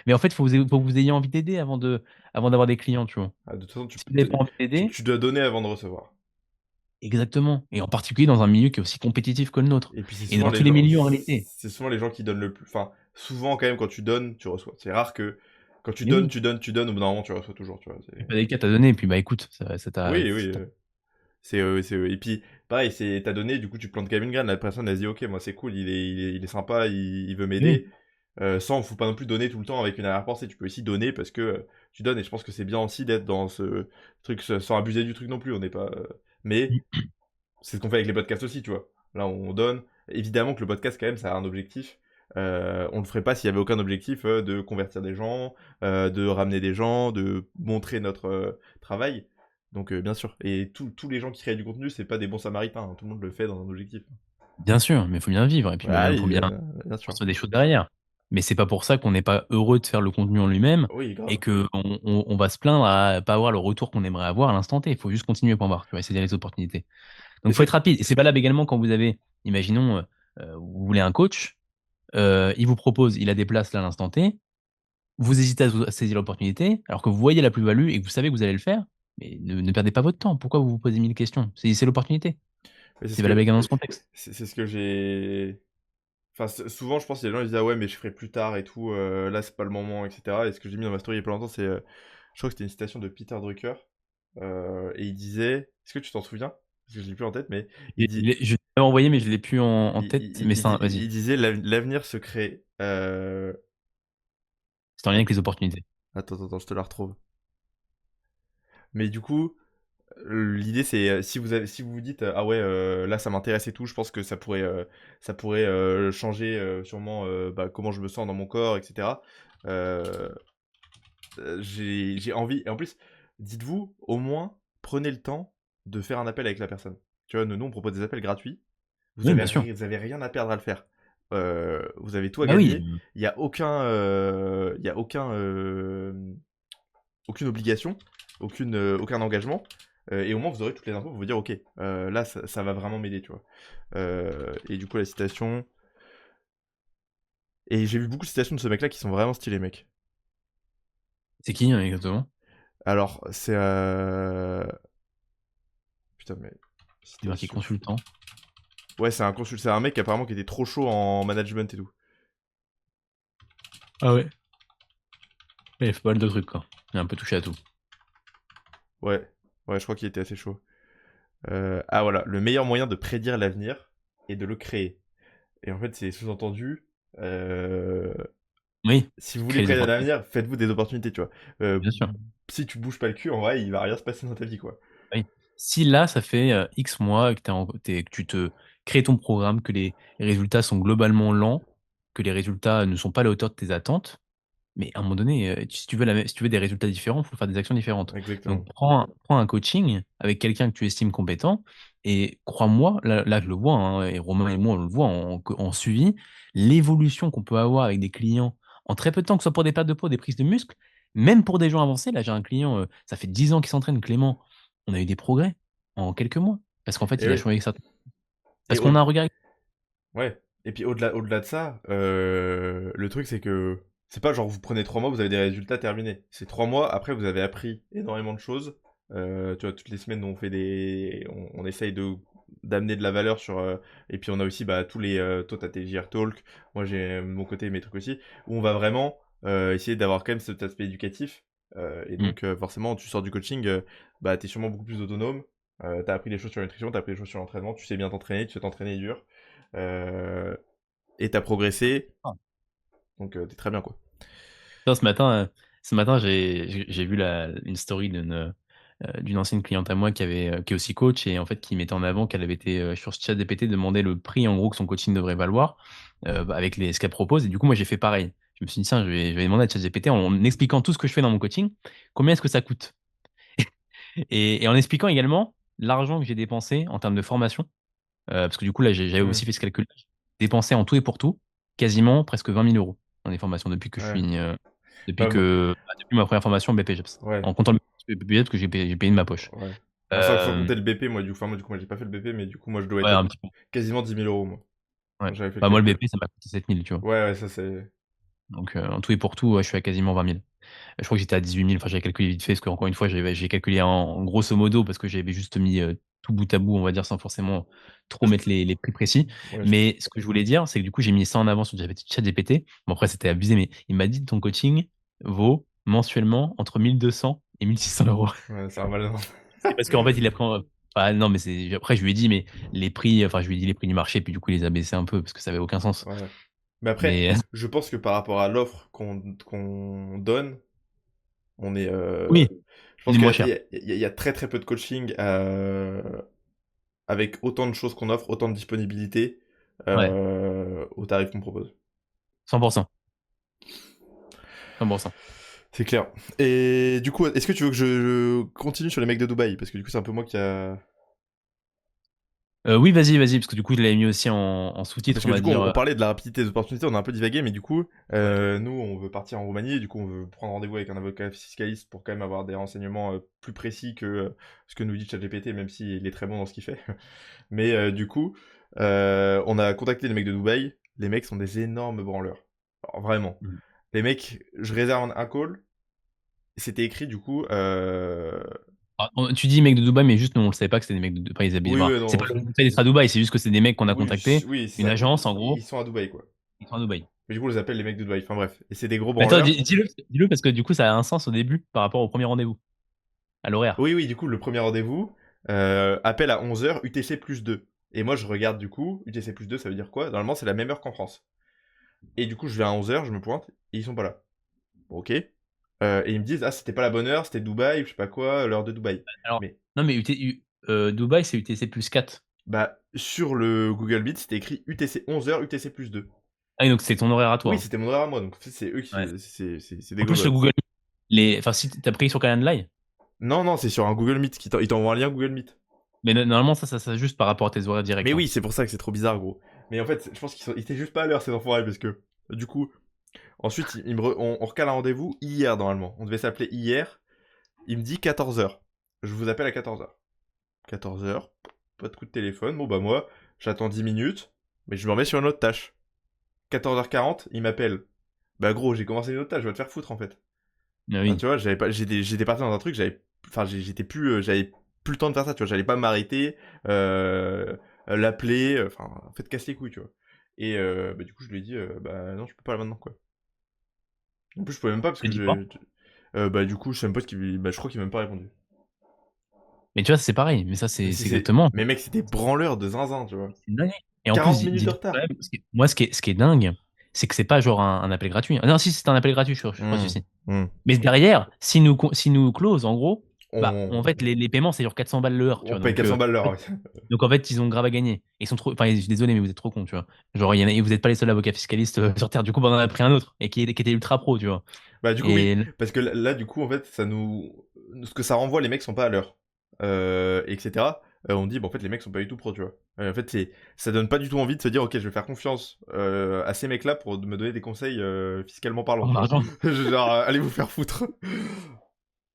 Mais en fait, faut que vous ayez envie d'aider avant d'avoir des clients, tu vois. Ah, de toute façon, Si vous n'avez pas envie d'aider, tu dois donner avant de recevoir. exactement. Et en particulier dans un milieu qui est aussi compétitif que le nôtre. Et puis Et dans tous les milieux en réalité. c'est souvent les gens qui donnent le plus. Enfin, souvent quand même quand tu donnes, tu reçois. C'est rare que quand Mais oui, tu donnes, au bout d'un moment tu reçois toujours, tu vois. il n'y a pas des cas à donner. Et puis bah écoute, ça Oui, oui. Et puis pareil, t'as donné, du coup tu plantes quand même une graine. La personne elle se dit ok, moi c'est cool, il est sympa, il veut oui. m'aider. faut pas non plus donner tout le temps avec une arrière-pensée. Tu peux aussi donner parce que tu donnes, et je pense que c'est bien aussi d'être dans ce truc sans abuser du truc non plus. On n'est pas. Mais c'est ce qu'on fait avec les podcasts aussi, tu vois. Là, on donne. Évidemment que le podcast, quand même, ça a un objectif. On le ferait pas s'il y avait aucun objectif de convertir des gens, de ramener des gens, de montrer notre travail. Donc, bien sûr. Et tous les gens qui créent du contenu, c'est pas des bons samaritains, hein. Tout le monde le fait dans un objectif. Bien sûr, mais il faut bien vivre et puis, Ouais, faut allez, bien bien sûr. construire des choses derrière. Mais c'est pas pour ça qu'on n'est pas heureux de faire le contenu en lui-même Oui, et grave. qu'on va se plaindre à pas avoir le retour qu'on aimerait avoir à l'instant T. Il faut juste continuer, point barre, tu vois? Saisir les opportunités. Donc Est-ce faut que être rapide et c'est valable également quand vous avez imaginons, vous voulez un coach, il vous propose, il a des places là à l'instant T, vous hésitez à saisir l'opportunité alors que vous voyez la plus-value et que vous savez que vous allez le faire, mais ne perdez pas votre temps. Pourquoi vous vous posez 1000 questions? Saisissez l'opportunité. c'est C'est ce valable que également dans ce contexte. c'est ce que j'ai. Enfin, souvent, je pense que les gens ils disent ah ouais, mais je ferai plus tard et tout. Là, c'est pas le moment, etc. Et ce que j'ai mis dans ma story il y a pas longtemps, c'est, je crois que c'était une citation de Peter Drucker, et il disait, est-ce que tu t'en souviens? Parce que je l'ai plus en tête, mais il dit, Je l'avais envoyé mais je l'ai plus en tête, mais ça vas-y. il disait l'avenir se crée. C'est en lien avec les opportunités. Attends, je te la retrouve. Mais du coup, l'idée c'est si vous vous dites ah ouais là ça m'intéresse et tout, je pense que ça pourrait changer sûrement bah, comment je me sens dans mon corps, etc. Euh, j'ai envie. Et en plus, dites-vous, au moins, prenez le temps de faire un appel avec la personne. Tu vois, nous, on propose des appels gratuits. Oui, bien sûr. Vous avez rien à perdre à le faire. Vous avez tout à Bah oui, gagner. Il y a aucune obligation, aucun engagement. Et au moins, vous aurez toutes les infos pour vous dire, ok, là, ça va vraiment m'aider, tu vois. Et du coup, la citation. Et j'ai vu beaucoup de citations de ce mec-là qui sont vraiment stylées, mec. c'est qui, exactement? Alors, c'est. Putain, mais. Il est marqué Citation. consultant. Ouais, c'est un mec apparemment qui était trop chaud en management et tout. Ah ouais? Il fait pas mal de trucs, quoi. Il a un peu touché à tout. Ouais, ouais, je crois qu'il était assez chaud. Ah voilà, le meilleur moyen de prédire l'avenir est de le créer. Et en fait, c'est sous-entendu. euh, Oui, Si vous voulez créer des prédire opportunités, l'avenir, faites-vous des opportunités, tu vois. Euh, bien sûr. Si tu bouges pas le cul, en vrai, il va rien se passer dans ta vie, quoi. Oui. Si là, ça fait, X mois que que tu te crées ton programme, que les résultats sont globalement lents, que les résultats ne sont pas à la hauteur de tes attentes, mais à un moment donné, si tu veux des résultats différents, il faut faire des actions différentes. Donc Exactement. prends un coaching avec quelqu'un que tu estimes compétent et crois-moi, là je le vois, hein, et Romain et moi on le voit en suivi, l'évolution qu'on peut avoir avec des clients en très peu de temps, que ce soit pour des pertes de peau, des prises de muscles, même pour des gens avancés. Là, j'ai un client, ça fait 10 ans qu'il s'entraîne, Clément. On a eu des progrès en quelques mois parce qu'en fait, Et il a oui. changé ça Et parce qu'on a un regard. ouais. Et puis au-delà de ça, le truc c'est que c'est pas genre vous prenez 3 mois, vous avez des résultats terminés. C'est 3 mois, après vous avez appris énormément de choses. Tu vois, toutes les semaines on essaye d'amener de la valeur sur. Et puis on a aussi bah, tous les. Toi t'as tes JR Talk, moi j'ai de mon côté mes trucs aussi, où on va vraiment essayer d'avoir quand même cet aspect éducatif. Et Mmh. donc forcément, tu sors du coaching, bah t'es sûrement beaucoup plus autonome. T'as appris des choses sur la nutrition, t'as appris des choses sur l'entraînement, tu sais bien t'entraîner, tu sais t'entraîner dur. Euh, et t'as progressé, donc t'es très bien quoi. Putain, ce matin, j'ai vu une story d'une ancienne cliente à moi qui est aussi coach et en fait qui mettait en avant qu'elle avait été sur ChatGPT demander le prix en gros que son coaching devrait valoir bah, avec ce qu'elle propose. Et du coup, moi, j'ai fait pareil. Je me suis dit, tiens, je vais demander à ChatGPT en expliquant tout ce que je fais dans mon coaching, combien est-ce que ça coûte? Et en expliquant également l'argent que j'ai dépensé en termes de formation, parce que du coup, là, j'avais Hmm. aussi fait ce calcul. Dépensé en tout et pour tout, quasiment presque 20 000 euros dans les formations depuis que je Ouais. suis, Bah, moi- depuis ma première formation BPJEPS. ouais. En comptant le BPJEPS que j'ai payé de ma poche. Ouais. Bon, sans Euh, compter le BP, moi, moi, j'ai pas fait le BP, mais du coup, moi, je dois être ouais, à un petit peu. quasiment 10 000 euros, moi. Ouais. J'avais fait le Bah, moi, le calcul. BP, ça m'a coûté 7 000, tu vois. Ouais, ouais, ça, c'est. Donc, en tout et pour tout, ouais, je suis à quasiment 20 000. Je crois que j'étais à 18 000. Enfin, j'avais calculé vite fait, parce qu'encore une fois, j'ai calculé en grosso modo, parce que j'avais juste mis tout bout à bout, on va dire, sans forcément trop mettre les prix précis. Ouais, Mais ce que je voulais dire, c'est que du coup, j'ai mis ça en avant sur ChatGPT. Bon, après, c'était abusé, mais il m'a dit ton coaching vaut mensuellement entre 1200 et 1600 euros. ouais, c'est un malin. C'est parce qu'en fait, il a pris. Ah, non, mais c'est. Après, je lui ai dit, mais les prix, enfin, je lui ai dit les prix du marché, puis du coup, il les a baissés un peu, parce que ça avait aucun sens. Ouais. Mais après, Mais je pense que par rapport à l'offre qu'on donne, on est. oui, Je on pense est qu'il moins y, cher. y a très très peu de coaching avec autant de choses qu'on offre, autant de disponibilité Ouais, au tarif qu'on propose. 100%. 100%. C'est clair. Et du coup, est-ce que tu veux que je continue sur les mecs de Dubaï? Parce que du coup, c'est un peu moi qui a. Oui, vas-y, parce que du coup, je l'avais mis aussi en Parce sous-titre, on que va du coup, dire. on parlait de la rapidité des opportunités, on a un peu divagué, mais du coup, Ouais. nous, on veut partir en Roumanie, et du coup, on veut prendre rendez-vous avec un avocat fiscaliste pour quand même avoir des renseignements plus précis que ce que nous dit ChatGPT, même s'il est très bon dans ce qu'il fait. Mais du coup, on a contacté les mecs de Dubaï. Les mecs sont des énormes branleurs. Alors, vraiment. Mhm. Les mecs, je réserve un call. C'était écrit du coup. Ah, tu dis mecs de Dubaï, mais juste nous, on le savait pas que c'était des mecs de Dubaï. Ils habitent. Oui, Enfin, oui, c'est non. pas le fait d'être à Dubaï, c'est juste que c'est des mecs qu'on a Oui, contactés, oui, c'est une ça. agence en Ils gros, sont à Dubaï, quoi. ils sont à Dubaï. Mais du coup, on les appelle les mecs de Dubaï. Enfin bref. Et c'est des gros Mais attends, branleurs. dis-le parce que du coup, ça a un sens au début par rapport au premier rendez-vous, à l'horaire. Oui, oui, du coup, le premier rendez-vous, appel à 11h, UTC plus 2. Et moi, je regarde du coup, UTC plus 2, ça veut dire quoi? Normalement, c'est la même heure qu'en France. Et du coup, je vais à 11h, je me pointe, et ils sont pas là. Bon, ok. Et ils me disent, ah, c'était pas la bonne heure, c'était Dubaï, je sais pas quoi, l'heure de Dubaï. Alors, Mais, non, mais Dubaï, c'est UTC plus 4. bah, sur le Google Meet, c'était écrit UTC 11h, UTC plus 2. Ah oui, donc c'est ton horaire à toi, Oui, hein. c'était mon horaire à moi, donc c'est eux qui. Ouais. C'est des En plus, le Gaulois. Google, enfin, si t'as pris sur Calendly, Non, non, c'est sur un Google Meet, ils t'envoient un lien Google Meet. mais normalement, ça juste par rapport à tes horaires directs, Mais hein. oui, c'est pour ça que c'est trop bizarre, gros. Mais en fait, je pense ils étaient juste pas à l'heure, ces enfoirés, parce que, du coup, ensuite, on recale un rendez-vous hier, normalement. On devait s'appeler hier. Il me dit 14h. Je vous appelle à 14h. 14h, pas de coup de téléphone. Bon, bah, moi, j'attends 10 minutes, mais je me remets sur une autre tâche. 14h40, il m'appelle. Bah, gros, j'ai commencé une autre tâche, je vais te faire foutre, en fait. Ah Enfin, oui. tu vois, j'étais parti dans un truc, j'avais plus le temps de faire ça, tu vois. J'allais pas m'arrêter, l'appeler, enfin, faites casse les couilles, tu vois. Et bah, du coup, je lui ai dit, bah, non, je peux pas là maintenant, quoi. En plus, je pouvais même pas parce T'as que dit quoi? bah, du coup, je sais même pas ce qu'il. Bah, je crois qu'il m'a même pas répondu. Mais tu vois, c'est pareil, mais ça, Mais c'est exactement. Mais mec, c'était branleur de zinzin, tu vois. C'est dingue. Et en plus, 40 minutes de dis-toi quand retard. même, moi, ce qui est dingue, c'est que c'est pas genre un appel gratuit. Ah non, si, c'est un appel gratuit, je crois, Hmm, si. hmm. Mais derrière, si nous close, en gros, bah, en On... fait, les paiements, c'est genre 400 balles l'heure, tu On vois. paye Donc, 400 balles l'heure, ouais. en fait, ils ont grave à gagner. Ils sont trop. Enfin, je suis désolé, mais vous êtes trop cons, tu vois. Genre, vous n'êtes pas les seuls avocats fiscalistes sur Terre. Du coup, bah, on en a pris un autre et qui était ultra pro, tu vois. Bah, du coup, oui. Et Parce que là, du coup, en fait, ça nous. Ce que ça renvoie, les mecs sont pas à l'heure. Etc. On dit, bon, en fait, les mecs sont pas du tout pros, tu vois. En fait, ça donne pas du tout envie de se dire, ok, je vais faire confiance à ces mecs-là pour me donner des conseils fiscalement parlant, en tu vois. argent, Genre, allez vous faire foutre.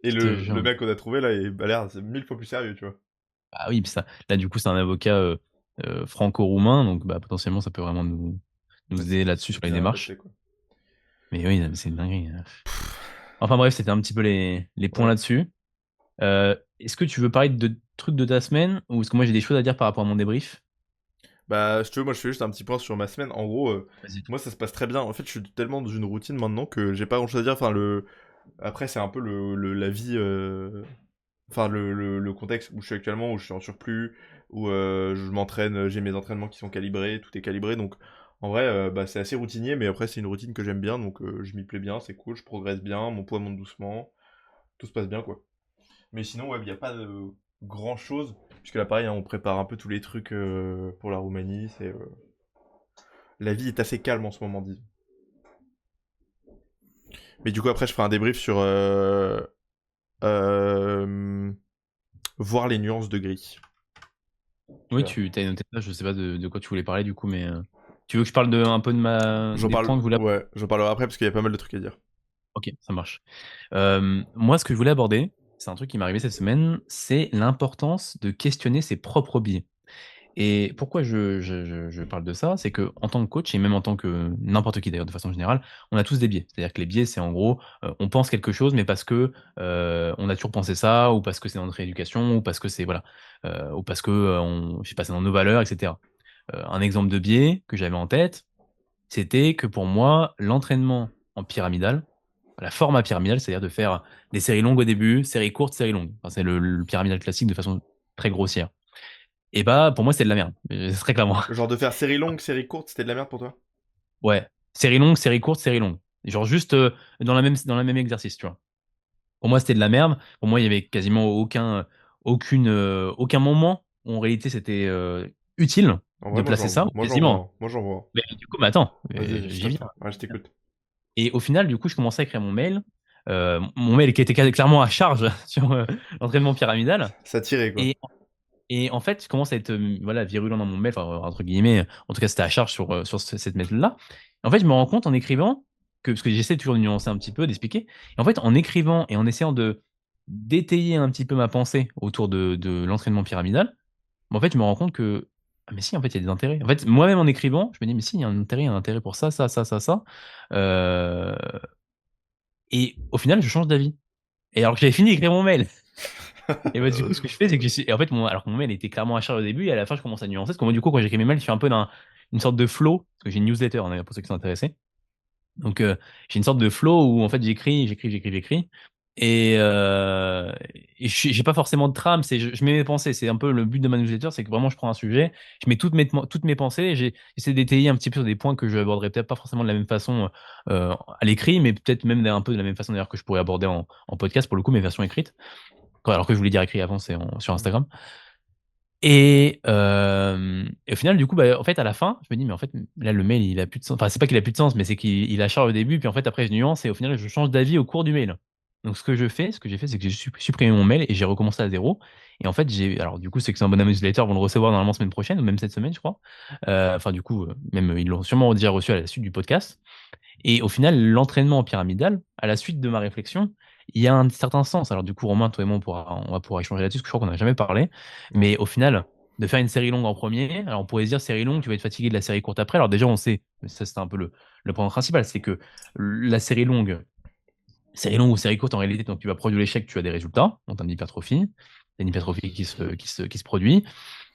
Et je te le jure. mec qu'on a trouvé là, il a l'air 1000 fois plus sérieux, tu vois. Ah oui, puis ça, là, du coup, c'est un avocat franco-roumain, donc bah, potentiellement, ça peut vraiment nous Ouais, aider là-dessus sur les bien démarches. bossé, quoi. Mais oui, c'est une dinguerie. Enfin bref, c'était un petit peu les points Ouais. là-dessus. Est-ce que tu veux parler de trucs de ta semaine ou est-ce que moi j'ai des choses à dire par rapport à mon débrief? Bah, si tu veux, moi je fais juste un petit point sur ma semaine. En gros, Vas-y. moi ça se passe très bien. En fait, je suis tellement dans une routine maintenant que j'ai pas grand chose à dire. Enfin, après, c'est un peu la vie. Enfin, le contexte où je suis actuellement, où je suis en surplus, où je m'entraîne, j'ai mes entraînements qui sont calibrés, tout est calibré. Donc, en vrai, bah, c'est assez routinier, mais après, c'est une routine que j'aime bien. Donc, je m'y plais bien, c'est cool, je progresse bien, mon poids monte doucement. Tout se passe bien, quoi. Mais sinon, ouais, il n'y a pas de grand chose. Puisque là, pareil, hein, on prépare un peu tous les trucs pour la Roumanie. La vie est assez calme en ce moment, disons. Mais du coup, après, je ferai un débrief sur euh, voir les nuances de gris. Tu Oui, vois. tu t'as noté ça, je sais pas de quoi tu voulais parler du coup, mais tu veux que je parle un peu J'en des parle, points que vous voulez. ouais, j'en parlerai après parce qu'il y a pas mal de trucs à dire. Ok, ça marche. Moi, ce que je voulais aborder, c'est un truc qui m'est arrivé cette semaine, c'est l'importance de questionner ses propres biais. Et pourquoi je parle de ça, c'est que en tant que coach et même en tant que n'importe qui d'ailleurs de façon générale, on a tous des biais. C'est-à-dire que les biais, c'est en gros, on pense quelque chose, mais parce que on a toujours pensé ça, ou parce que c'est dans notre rééducation, ou parce que c'est voilà, ou parce que je sais pas, c'est dans nos valeurs, etc. Un exemple de biais que j'avais en tête, c'était que pour moi, l'entraînement en pyramidal, la forme pyramidale, c'est-à-dire de faire des séries longues au début, séries courtes, séries longues. Enfin, c'est le pyramidal classique de façon très grossière. Et bah, pour moi, c'est de la merde. Très clairement. Genre de faire série longue, série courte, c'était de la merde pour toi? Ouais. série longue, série courte, série longue. Genre juste dans la même exercice, tu vois. Pour moi, c'était de la merde. Pour moi, il y avait quasiment aucun moment où en réalité c'était utile En vrai, de placer ça, quasiment. moi j'en vois un. Mais du coup, mais attends, Vas-y, je j'y viens. t'attends. Ouais, je t'écoute. Et au final, du coup, je commençais à écrire mon mail. Mon mail qui était clairement à charge sur l'entraînement pyramidal. Ça tirait, quoi. Et, et en fait, je commence à être voilà, virulent dans mon mail, enfin, entre guillemets. En tout cas, c'était à charge sur cette méthode-là. En fait, je me rends compte en écrivant, parce que j'essaie toujours de nuancer un petit peu, d'expliquer. Et en fait, en écrivant et en essayant de d'étayer un petit peu ma pensée autour de l'entraînement pyramidal, en fait, je me rends compte que, ah, mais si, en fait, il y a des intérêts. En fait, moi-même en écrivant, je me dis, mais si, il y a un intérêt pour ça, ça, ça, ça, ça. Euh, et au final, je change d'avis. Et alors que j'avais fini d'écrire mon mail. Et bah, du coup, ce que je fais, c'est que et en fait, alors que mon mail était clairement à charge au début, et à la fin, je commence à nuancer. Parce que moi, du coup, quand j'écris mes mails, je suis un peu dans une sorte de flow. Parce que j'ai une newsletter, hein, pour ceux qui sont intéressés. Donc, j'ai une sorte de flow où, en fait, j'écris. Et, j'ai pas forcément de trame, je mets mes pensées. C'est un peu le but de ma newsletter, c'est que vraiment, je prends un sujet, je mets toutes mes pensées, et j'essaie d'étayer un petit peu sur des points que je aborderai peut-être pas forcément de la même façon à l'écrit, mais peut-être même un peu de la même façon d'ailleurs que je pourrais aborder en podcast, pour le coup, mes versions écrites. Alors que je voulais dire écrit avant, c'est sur Mm. Instagram. Et au final, du coup, bah, en fait, à la fin, je me dis, mais en fait, là, le mail, il a plus de sens. Enfin, c'est pas qu'il a plus de sens, mais c'est qu'il a charge au début, puis en fait, après, je nuance, et au final, je change d'avis au cours du mail. Donc, ce que j'ai fait, c'est que j'ai supprimé mon mail et j'ai recommencé à zéro. Et en fait, alors, du coup, c'est que c'est un bon newsletter, vont le recevoir normalement semaine prochaine, ou même cette semaine, je crois. Enfin, du coup, même, ils l'ont sûrement déjà reçu à la suite du podcast. Et au final, l'entraînement en pyramidal, à la suite de ma réflexion, il y a un certain sens. Alors du coup, Romain, toi et moi, on va pouvoir échanger là-dessus, parce que je crois qu'on n'a jamais parlé. Non. Mais au final, de faire une série longue en premier, alors on pourrait se dire série longue, tu vas être fatigué de la série courte après. Alors déjà, on sait, mais ça c'est un peu le point principal, c'est que la série longue ou série courte, en réalité, donc tu vas produire l'échec, tu as des résultats en termes d'hypertrophie. C'est une hypertrophie qui se produit.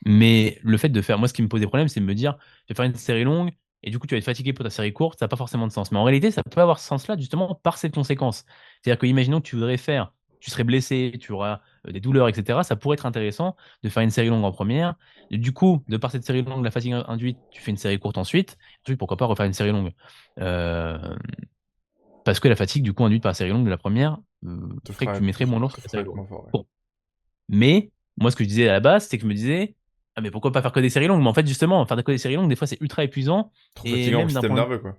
Mais le fait de faire, moi, ce qui me posait problème, c'est de me dire, je vais faire une série longue, et du coup, tu vas être fatigué pour ta série courte, ça n'a pas forcément de sens. Mais en réalité, ça peut avoir ce sens-là, justement, par cette conséquence. C'est-à-dire que, imaginons que tu voudrais faire, tu serais blessé, tu auras des douleurs, etc. Ça pourrait être intéressant de faire une série longue en première. Et du coup, de par cette série longue, la fatigue induite, tu fais une série courte ensuite. Ensuite, pourquoi pas refaire une série longue. Euh, Parce que la fatigue, du coup, induite par la série longue de la première, ferait que tu mettrais moins lourd Te sur la fera série être lourde. moins fort, ouais. Bon. Mais moi, ce que je disais à la base, c'est que je me disais, ah, mais pourquoi pas faire que des séries longues? Mais en fait, justement, faire que des séries longues, des fois, c'est ultra épuisant. Trop Et fatigant pour le même d'un système point de vue, nerveux, quoi.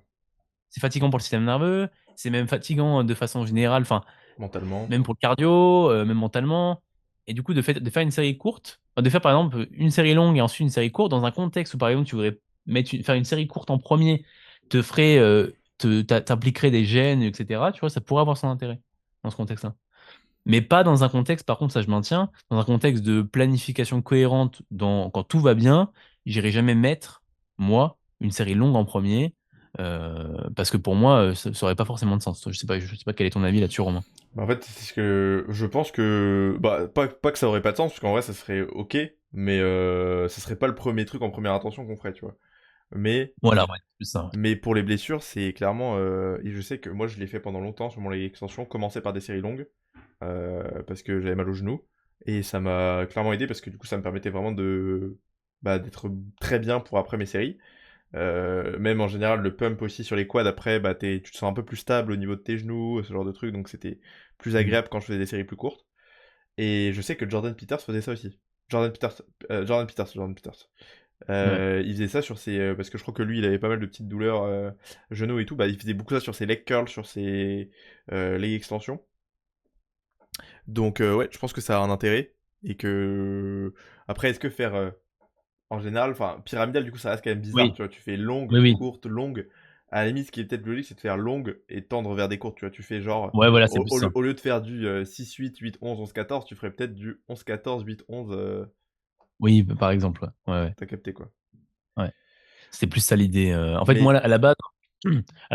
c'est fatigant pour le système nerveux, c'est même fatigant de façon générale, enfin, Mentalement. même pour le cardio, même mentalement. Et du coup, de faire une série courte, enfin, de faire par exemple une série longue et ensuite une série courte, dans un contexte où par exemple tu voudrais faire une série courte en premier, te ferait, t'impliquerait des gènes, etc. Tu vois, ça pourrait avoir son intérêt dans ce contexte-là. Mais pas dans un contexte, par contre, ça je maintiens, dans un contexte de planification cohérente, quand tout va bien, j'irai jamais mettre, moi, une série longue en premier, parce que pour moi, ça aurait pas forcément de sens. Je sais pas quel est ton avis là-dessus, Romain. Bah, en fait, c'est ce que je pense que bah pas que ça aurait pas de sens parce qu'en vrai ça serait OK, mais ça serait pas le premier truc en première intention qu'on ferait, tu vois. Mais Voilà, ouais, c'est plus ça. Ouais. mais pour les blessures, c'est clairement et je sais que moi je l'ai fait pendant longtemps sur mon leg extension, commencer par des séries longues parce que j'avais mal au genou et ça m'a clairement aidé parce que du coup ça me permettait vraiment de d'être très bien pour après mes séries. Même en général, le pump aussi sur les quads, après, bah, tu te sens un peu plus stable au niveau de tes genoux, ce genre de truc, donc c'était plus Mm. agréable quand je faisais des séries plus courtes. Et je sais que Jordan Peters faisait ça aussi. Jordan Peters. Ouais. Il faisait ça sur ses. Parce que je crois que lui, il avait pas mal de petites douleurs genoux et tout. Bah, il faisait beaucoup ça sur ses leg curls, sur ses leg extensions. Donc, ouais, je pense que ça a un intérêt. Et que. Après, est-ce que faire en général, enfin, pyramidal, du coup, ça reste quand même bizarre, Oui, tu vois. Tu fais longue, oui, oui. courte, longue. À la limite, ce qui est peut-être logique, c'est de faire longue et tendre vers des courtes, tu vois. Tu fais genre, Ouais, voilà, c'est plus ça. au lieu de faire du 6-8, 8-11, 11-14, tu ferais peut-être du 11-14, 8-11, Oui, par exemple. Ouais, ouais, t'as capté quoi. ouais. C'était plus ça l'idée. En fait, moi, Mais, à la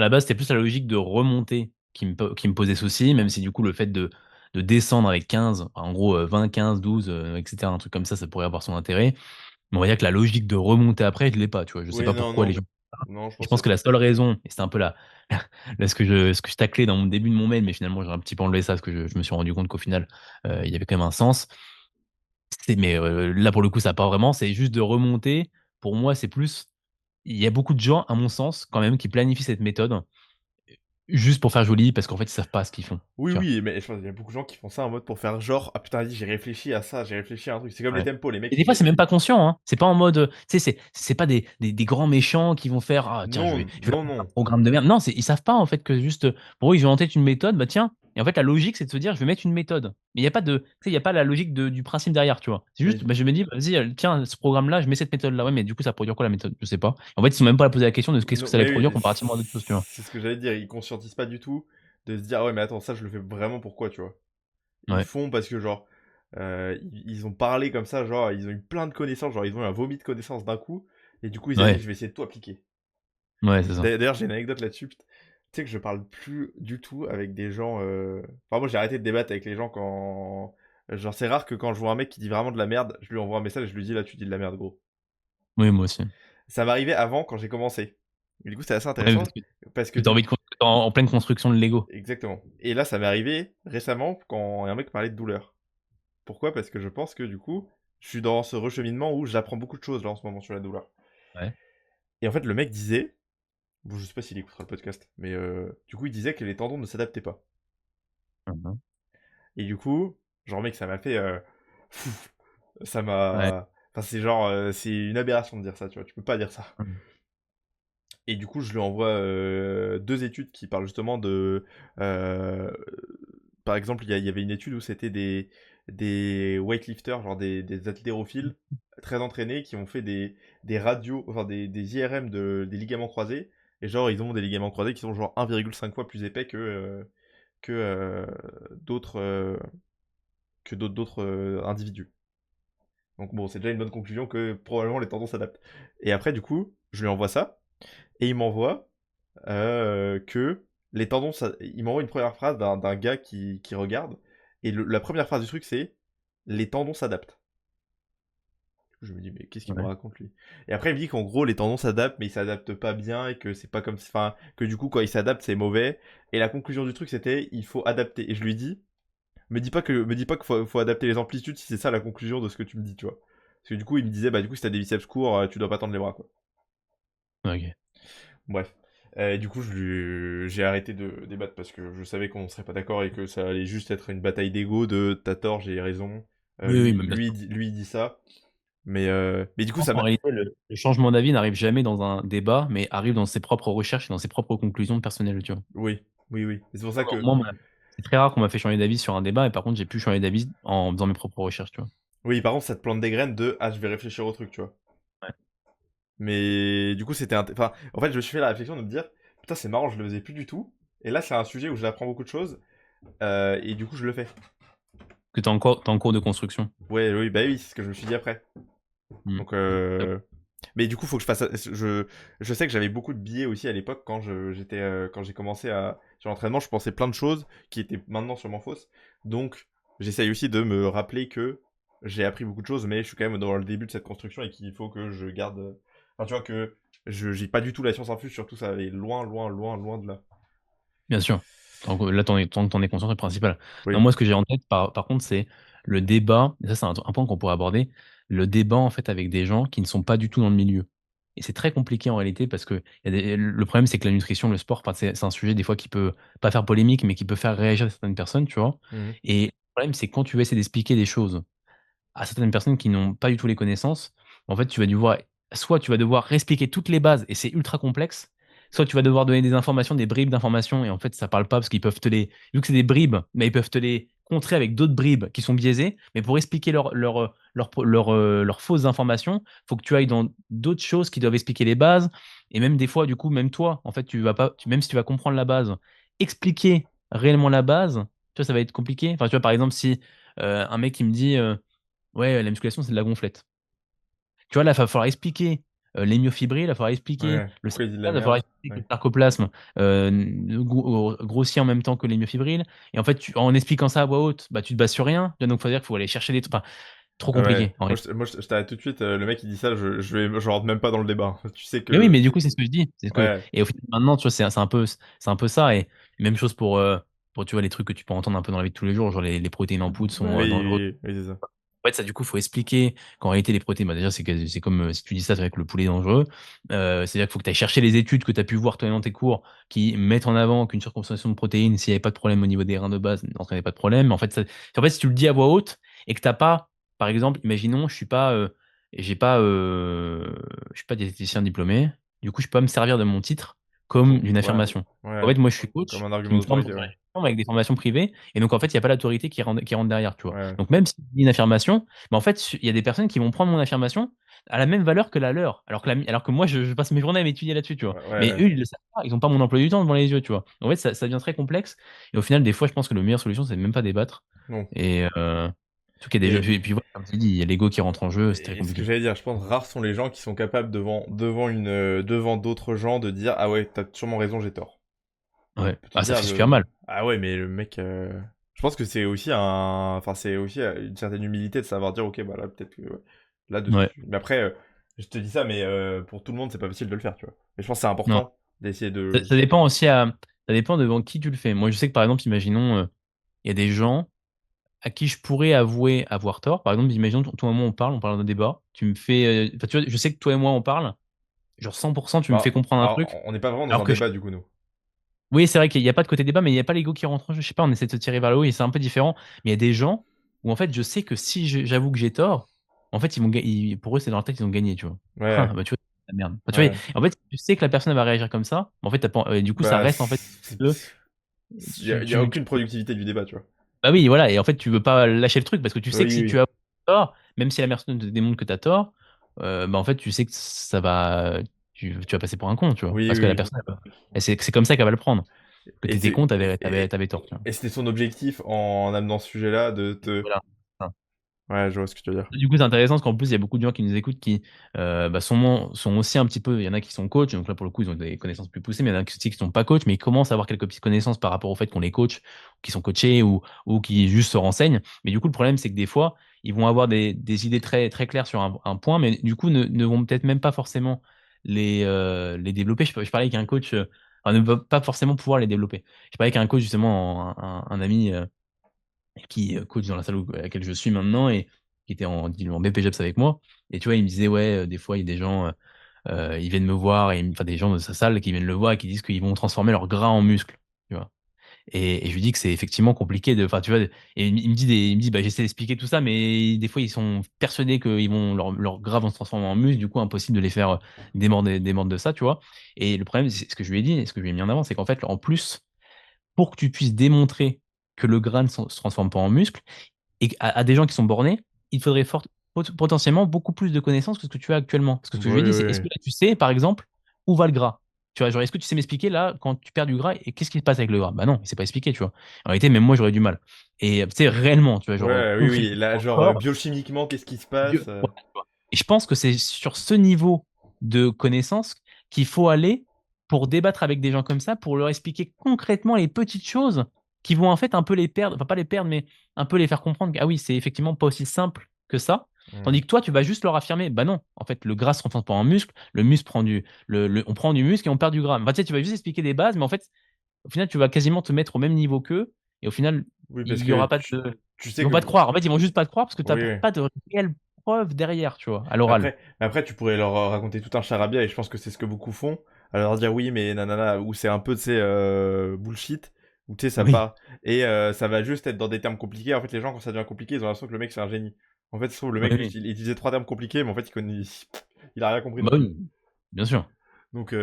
base, c'était plus la logique de remonter qui me posait souci, même si du coup, le fait de descendre avec 15, en gros 20, 15, 12, etc., un truc comme ça pourrait avoir son intérêt. Mais on va dire que la logique de remonter après, je l'ai pas, tu vois. Je sais oui, pas non, pourquoi les non. gens. Non, je Je pense pense que. que la seule raison, et c'était un peu ce que je taclais dans mon début de mon mail, mais finalement j'ai un petit peu enlevé ça parce que je me suis rendu compte qu'au final, il y avait quand même un sens. Mais là pour le coup, ça n'a pas vraiment, c'est juste de remonter. Pour moi, c'est plus. il y a beaucoup de gens, à mon sens, quand même, qui planifient cette méthode juste pour faire joli parce qu'en fait, ils savent pas ce qu'ils font. Oui, Tu vois. oui, mais je pense qu'il y a beaucoup de gens qui font ça en mode pour faire genre, ah putain, vas-y, j'ai réfléchi à ça, j'ai réfléchi à un truc. C'est comme les Ouais. tempos, les mecs Et des qui fois, c'est mettent. même pas conscient, hein. C'est pas en mode, tu sais, c'est pas des grands méchants qui vont faire, ah tiens, Non, je vais non, leur faire non. un programme de merde. Non, ils savent pas en fait que juste, pour eux, ils ont en tête une méthode, bah tiens. Et en fait, la logique, c'est de se dire, je vais mettre une méthode. Mais il y a pas de, tu sais, il y a pas la logique du principe derrière, tu vois. C'est juste, Mais bah, je me dis, vas-y, tiens, ce programme-là, je mets cette méthode-là. Ouais, mais du coup, ça produire quoi la méthode? Je sais pas. En fait, ils sont même pas à poser la question de qu'est-ce que non, ça allait mais produire oui, comparativement à d'autres choses, tu vois. c'est ce que j'allais dire. Ils conscientisent pas du tout de se dire, ah ouais, mais attends, ça, je le fais vraiment pourquoi, tu vois. Ils Ouais, font parce que, genre, ils ont parlé comme ça, genre, ils ont eu plein de connaissances, genre, ils ont eu un vomi de connaissances d'un coup, et du coup, ils avaient dit, ouais, je vais essayer de tout appliquer. ouais, c'est ça. D'ailleurs, j'ai une anecdote là-dessus. Tu sais que je parle plus du tout avec des gens. Enfin, moi, j'ai arrêté de débattre avec les gens quand. Genre, c'est rare que quand je vois un mec qui dit vraiment de la merde, je lui envoie un message et je lui dis là, tu dis de la merde, gros. Oui, moi aussi. Ça m'arrivait avant quand j'ai commencé. Et du coup, c'est assez Ouais, intéressant parce que que t'as envie de construire en pleine construction de Lego. Exactement. Et là, ça m'est arrivé récemment quand un mec parlait de douleur. Pourquoi? Parce que je pense que du coup, je suis dans ce recheminement où j'apprends beaucoup de choses là en ce moment sur la douleur. Ouais. Et en fait, le mec disait. Bon, je sais pas s'il écoutera le podcast, mais du coup, il disait que les tendons ne s'adaptaient pas. Mhm. Et du coup, genre, mec, ça m'a fait. Ça Ouais. m'a. Enfin, c'est genre. C'est une aberration de dire ça, tu vois. Tu peux pas dire ça. Mhm. Et du coup, je lui envoie deux études qui parlent justement de. euh, Par exemple, il y avait une étude où c'était des weightlifters, genre des haltérophiles très entraînés qui ont fait des radios, enfin des IRM des ligaments croisés. Et genre, ils ont des ligaments croisés qui sont genre 1,5 fois plus épais que d'autres d'autres individus. Donc bon, c'est déjà une bonne conclusion que probablement les tendons s'adaptent. Et après, du coup, je lui envoie ça, et il m'envoie que les tendons, il m'envoie une première phrase d'un gars qui regarde, et la première phrase du truc, c'est les tendons s'adaptent. Je me dis, mais qu'est-ce qu'il me Ouais. raconte lui? Et après, il me dit qu'en gros, les tendons s'adaptent, mais ils s'adaptent pas bien, et que c'est pas comme. Enfin, que du coup, quand ils s'adaptent, c'est mauvais. Et la conclusion du truc, c'était, il faut adapter. Et je lui dis, me dis pas qu'il faut adapter les amplitudes si c'est ça la conclusion de ce que tu me dis, tu vois. Parce que du coup, il me disait, bah du coup, si t'as des biceps courts, tu dois pas tendre les bras, quoi. Ok. Bref. Du coup, j'ai arrêté de débattre parce que je savais qu'on serait pas d'accord et que ça allait juste être une bataille d'ego de t'as tort, j'ai raison. Oui, oui, mais bien sûr. Lui il dit ça. Mais du Je coup, pense ça qu'en m'a. réalité, le changement d'avis n'arrive jamais dans un débat, mais arrive dans ses propres recherches et dans ses propres conclusions personnelles, tu vois. Oui, oui, oui. Et c'est pour ça que. Moi, c'est très rare qu'on m'a fait changer d'avis sur un débat, et par contre, j'ai pu changer d'avis en faisant mes propres recherches, tu vois. Oui, par contre, ça te plante des graines de ah, je vais réfléchir au truc, tu vois. Ouais. Mais du coup, c'était. Enfin, en fait, je me suis fait la réflexion de me dire putain, c'est marrant, je le faisais plus du tout. Et là, c'est un sujet où j'apprends beaucoup de choses. Et du coup, je le fais. Que t'es en cours de construction. Ouais, oui, bah oui, c'est ce que je me suis dit après. Hmm. Donc, mais du coup, faut que je fasse. Je sais que j'avais beaucoup de billets aussi à l'époque quand quand j'ai commencé sur l'entraînement. Je pensais plein de choses qui étaient maintenant sûrement fausses. Donc, j'essaye aussi de me rappeler que j'ai appris beaucoup de choses, mais je suis quand même dans le début de cette construction et qu'il faut que je garde. Enfin, tu vois que je j'ai pas du tout la science infuse. Surtout, ça va loin, loin, loin, loin de là. Bien sûr. Là, tant que t'en es conscient, c'est le principal. Non, Oui. moi, ce que j'ai en tête, par contre, c'est le débat. Et ça, c'est un point qu'on pourrait aborder. Le débat, en fait, avec des gens qui ne sont pas du tout dans le milieu. Et c'est très compliqué en réalité parce que le problème, c'est que la nutrition, le sport, enfin, c'est un sujet des fois qui peut pas faire polémique, mais qui peut faire réagir certaines personnes, tu vois. Mhm. Et le problème, c'est que quand tu vas essayer d'expliquer des choses à certaines personnes qui n'ont pas du tout les connaissances, en fait, soit tu vas devoir réexpliquer toutes les bases et c'est ultra complexe, soit tu vas devoir donner des informations, des bribes d'informations et en fait, ça parle pas parce qu'ils peuvent vu que c'est des bribes, mais ils peuvent te les contrer avec d'autres bribes qui sont biaisées. Mais pour expliquer leurs fausses informations, faut que tu ailles dans d'autres choses qui doivent expliquer les bases. Et même des fois, du coup, même toi, en fait, tu vas pas, même si tu vas comprendre la base, expliquer réellement la base, tu vois, ça va être compliqué. Enfin, tu vois, par exemple, si un mec qui me dit ouais, la musculation, c'est de la gonflette. Tu vois, là, il va falloir expliquer les myofibrilles, il va falloir expliquer Ouais. le Pourquoi il dit de la sarcoplasme, il va falloir merde? expliquer que le Ouais. sarcoplasme grossit en même temps que les myofibrilles. Et en fait, en expliquant ça à voix haute, bah, tu te bases sur rien. Donc, il faut dire qu'il faut aller chercher des trucs. Enfin, trop Ah ouais. compliqué, en réalité. Je t'arrête tout de suite. Le mec, il dit ça, je rentre même pas dans le débat. Tu sais Mais oui, que. mais du coup, c'est ce que je dis. Ouais. Et au final, maintenant, tu vois, c'est un peu ça. Et même chose pour tu vois, les trucs que tu peux entendre un peu dans la vie de tous les jours, genre les protéines en poudre sont Oui, dangereuses. oui, oui, c'est ça. En fait, ça, du coup, faut expliquer qu'en réalité, les protéines, bah, déjà, c'est comme si tu dis ça, c'est vrai que le poulet est dangereux. C'est-à-dire qu'il faut que tu ailles chercher les études que tu as pu voir toi dans tes cours qui mettent en avant qu'une surconsommation de protéines, s'il n'y avait pas de problème au niveau des reins de base, n'entraînait pas de problème. Mais en fait, si tu le dis à voix haute et que t'as pas, par exemple, imaginons, je suis pas diététicien diplômé, du coup, je peux pas me servir de mon titre comme d'une Ouais, affirmation. En ouais, fait, moi, je suis comme coach un qui argument me forme d'autorité, ouais. avec des formations privées, et donc en fait, il n'y a pas l'autorité qui rentre derrière, tu vois. Ouais, Donc même si tu dis une affirmation, mais en fait, il y a des personnes qui vont prendre mon affirmation à la même valeur que la leur, alors que moi, je passe mes journées à m'étudier là-dessus, tu vois. ouais, Mais ouais. eux, ils le savent pas, ils ont pas mon emploi du temps devant les yeux, tu vois. En fait, ça devient très complexe. Et au final, des fois, je pense que la meilleure solution, c'est de même pas débattre. Non. Et tout cas, Et, et puis voilà, comme tu dis, il y a l'ego qui rentre en jeu, c'est très et ce que compliqué. j'allais dire, je pense, rares sont les gens qui sont capables devant d'autres gens de dire, ah ouais, t'as sûrement raison, j'ai tort. On Ouais. peut te Ah, ça dire fait super mal. ah ouais, mais le mec, je pense que c'est aussi enfin c'est aussi une certaine humilité de savoir dire, ok, bah là peut-être que ouais, là Ouais. dessus. Mais après, je te dis ça, mais pour tout le monde, c'est pas facile de le faire, tu vois. Mais je pense que c'est Non. important d'essayer Ça, de. ça dépend aussi ça dépend devant qui tu le fais. Moi, je sais que par exemple, imaginons, il y a des gens à qui je pourrais avouer avoir tort. Par exemple, imaginons, toi et moi, on parle d'un débat. Tu me fais. Enfin, tu vois, je sais que toi et moi, on parle. Genre 100%, tu me fais Bah, comprendre un truc. alors, on n'est pas vraiment dans Alors un que débat du coup, nous. oui, c'est vrai qu'il n'y a pas de côté débat, mais il n'y a pas l'ego qui rentre en jeu. Je sais pas, on essaie de se tirer vers le haut et c'est un peu différent. Mais il y a des gens où, en fait, je sais que si j'avoue que j'ai tort, en fait, pour eux, c'est dans leur tête, ils ont gagné, tu vois. Ah, Ouais, bah, tu vois, c'est la merde. Enfin, tu vois, ouais. en fait, tu sais que la personne elle va réagir comme ça. En fait, du coup, ça Bah, reste, en fait, il y a aucune productivité du débat, tu vois. bah oui, voilà, et en fait, tu veux pas lâcher le truc parce que tu sais que Oui, si tu oui. as tort, même si la personne te démontre que tu as tort, bah en fait, tu sais que tu vas passer pour un con, tu vois. Oui, Parce que la oui, personne, c'est comme ça qu'elle va le prendre. oui. Que t'étais con, t'avais tort, tu vois. Et c'était son objectif en amenant ce sujet-là de te. Voilà. Ouais, je vois ce que tu veux dire. Du coup, c'est intéressant parce qu'en plus, il y a beaucoup de gens qui nous écoutent qui bah, sont aussi un petit peu. Il y en a qui sont coachs, donc là, pour le coup, ils ont des connaissances plus poussées, mais il y en a aussi qui sont pas coachs, mais ils commencent à avoir quelques petites connaissances par rapport au fait qu'on les coach, qui sont coachés ou qui juste se renseignent. Mais du coup, le problème, c'est que des fois, ils vont avoir des idées très, très claires sur un point, mais du coup, ne vont peut-être même pas forcément les développer. Je parlais avec un coach, enfin, ne va pas forcément pouvoir les développer. Je parlais avec un coach, justement, un ami. Qui coach dans la salle à laquelle je suis maintenant et qui était en BPJEPS avec moi. Et tu vois, il me disait, ouais, des fois, il y a des gens, ils viennent me voir, enfin, des gens de sa salle qui viennent le voir et qui disent qu'ils vont transformer leur gras en muscle. Tu vois. Et je lui dis que c'est effectivement compliqué enfin, tu vois, et il me dit, bah, j'essaie d'expliquer tout ça, mais des fois, ils sont persuadés que leur gras vont se transformer en muscle, du coup, impossible de les faire démordre de ça, tu vois. Et le problème, c'est ce que je lui ai dit, et ce que je lui ai mis en avant, c'est qu'en fait, en plus, pour que tu puisses démontrer que le gras ne se transforme pas en muscle, et à des gens qui sont bornés, il faudrait potentiellement beaucoup plus de connaissances que ce que tu as actuellement. Parce que ce que je lui ai Oui, dit, c'est oui, est-ce oui. que là, tu sais, par exemple, où va le gras? Tu vois, genre, est-ce que tu sais m'expliquer là, quand tu perds du gras, et qu'est-ce qui se passe avec le gras? Bah non, il s'est pas expliqué, tu vois. En réalité, même moi, j'aurais du mal. Et tu sais, réellement, tu vois, genre, Ouais, oui, oui. concrètement, Là, dans le genre, corps, biochimiquement, qu'est-ce qui se passe Dieu. Ouais, tu vois. Et je pense que c'est sur ce niveau de connaissance qu'il faut aller pour débattre avec des gens comme ça, pour leur expliquer concrètement les petites choses qui vont en fait un peu les perdre, enfin pas les perdre, mais un peu les faire comprendre que, ah oui, c'est effectivement pas aussi simple que ça. Hmm. Tandis que toi, tu vas juste leur affirmer, bah non, en fait, le gras se transforme pas en muscle, le muscle prend on prend du muscle et on perd du gras. Enfin, tu sais, tu vas juste expliquer des bases, mais en fait, au final, tu vas quasiment te mettre au même niveau qu'eux, et au final, Oui, parce il y que aura pas tu sais ils vont pas te que. croire. En fait, ils vont juste pas te croire parce que tu Oui, n'apportes oui. pas de réelle preuve derrière, tu vois, à l'oral. Mais après, tu pourrais leur raconter tout un charabia, et je pense que c'est ce que beaucoup font. À leur dire oui, mais nanana, ou c'est un peu, tu sais, bullshit, ou tu sais, ça Oui, part. Et ça va juste être dans des termes compliqués. En fait, les gens, quand ça devient compliqué, ils ont l'impression que le mec, c'est un génie. En fait, je trouve le oui, mec, juste, oui. il utilisait trois termes compliqués, mais en fait, il a rien compris Bah non plus. oui, bien sûr. Donc,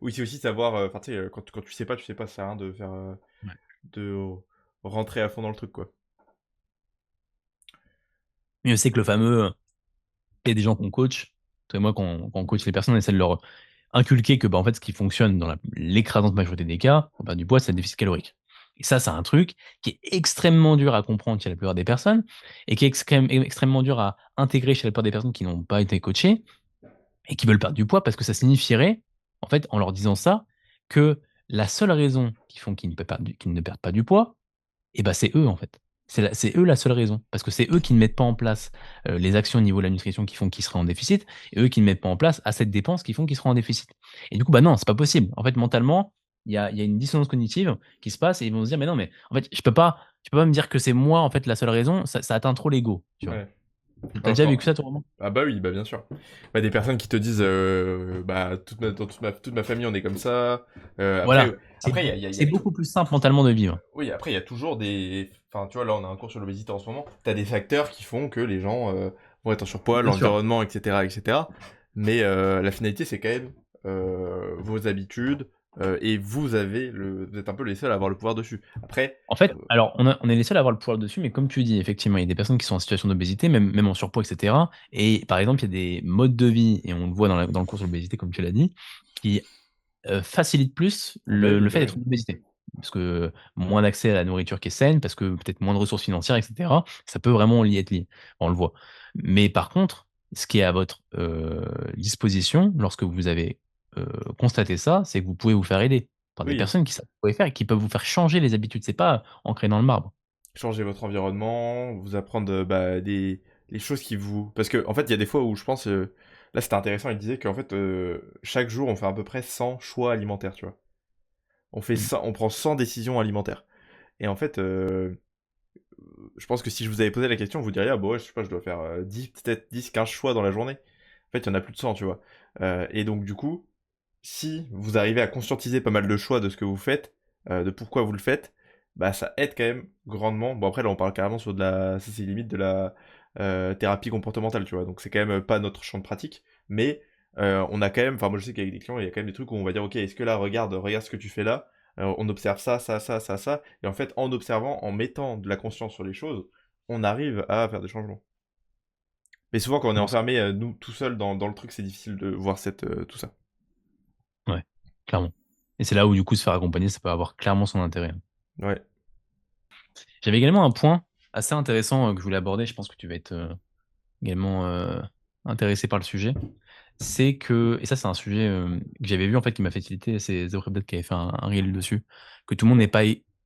oui, c'est aussi savoir, enfin, tu sais, quand tu sais pas, ça sert à rien de faire, Ouais. de rentrer à fond dans le truc, quoi. Mais je sais que le fameux, il y a des gens qu'on coach, toi et moi, quand on coach les personnes, on essaie de leur inculquer que, bah, en fait, ce qui fonctionne dans l'écrasante majorité des cas, pour perdre du poids, c'est le déficit calorique. Et ça, c'est un truc qui est extrêmement dur à comprendre chez la plupart des personnes et qui est extrêmement dur à intégrer chez la plupart des personnes qui n'ont pas été coachées et qui veulent perdre du poids parce que ça signifierait, en fait, en leur disant ça, que la seule raison qui font qu'ils ne perdent pas du poids, et ben c'est eux, en fait. C'est eux la seule raison. Parce que c'est eux qui ne mettent pas en place les actions au niveau de la nutrition qui font qu'ils seraient en déficit, et eux qui ne mettent pas en place assez de dépenses qui font qu'ils seront en déficit. Et du coup, bah non, c'est pas possible. En fait, mentalement, il y a une dissonance cognitive qui se passe et ils vont se dire, mais non, mais en fait, je peux pas me dire que c'est moi, en fait, la seule raison, ça atteint trop l'ego, tu vois. Ouais. T'as déjà vécu ça, toi, Romain? Ah bah oui, bah bien sûr. Bah, des personnes qui te disent, bah dans toute ma famille on est comme ça. Voilà. Après il y C'est a tout. beaucoup plus simple mentalement de vivre. Oui, après il y a toujours des. Enfin, tu vois, là on a un cours sur l'obésité en ce moment. T'as des facteurs qui font que les gens vont être en surpoids, Bien sûr. l'environnement, etc., etc. Mais la finalité c'est quand même vos habitudes et vous êtes un peu les seuls à avoir le pouvoir dessus. Après, En fait, alors on est les seuls à avoir le pouvoir dessus, mais comme tu dis, effectivement, il y a des personnes qui sont en situation d'obésité, même en surpoids, et cetera. Et par exemple, il y a des modes de vie, et on le voit dans le cours sur l'obésité, comme tu l'as dit, qui facilitent plus bah oui, le fait bah d'être oui. en obésité. Parce que moins d'accès à la nourriture qui est saine, parce que peut-être moins de ressources financières, et cetera. Ça peut vraiment y être lié. On le voit. Mais par contre, ce qui est à votre disposition, lorsque vous avez constaté ça, c'est que vous pouvez vous faire aider par des Oui, personnes qui savent quoi faire et qui peuvent vous faire changer les habitudes. C'est pas ancré dans le marbre. changer votre environnement, vous apprendre bah, les choses qui vous. Parce que en fait, il y a des fois où je pense. Là, c'était intéressant, il disait qu'en fait, chaque jour, on fait à peu près 100 choix alimentaires, tu vois. Mm. On prend 100 décisions alimentaires. Et en fait, je pense que si je vous avais posé la question, vous diriez, ah bah ouais, je sais pas, je dois faire 10, peut-être 10, 15 choix dans la journée. En fait, il y en a plus de 100, tu vois. Et donc, du coup, si vous arrivez à conscientiser pas mal de choix de ce que vous faites, de pourquoi vous le faites, bah ça aide quand même grandement. Bon après là on parle carrément sur de la, ça c'est limite de la thérapie comportementale, tu vois. Donc c'est quand même pas notre champ de pratique, mais on a quand même, enfin moi je sais qu'avec des clients il y a quand même des trucs où on va dire ok est-ce que là regarde ce que tu fais là. On observe ça, et en fait en observant, en mettant de la conscience sur les choses, on arrive à faire des changements. Mais souvent quand on est Non, enfermé nous tout seul dans le truc c'est difficile de voir tout ça. ouais, clairement. Et c'est là où du coup se faire accompagner, ça peut avoir clairement son intérêt. Ouais. J'avais également un point assez intéressant que je voulais aborder. Je pense que tu vas être également intéressé par le sujet. C'est que, et ça c'est un sujet que j'avais vu en fait qui m'a fait tilter, c'est The Update qui avait fait un reel dessus, que tout le monde n'est pas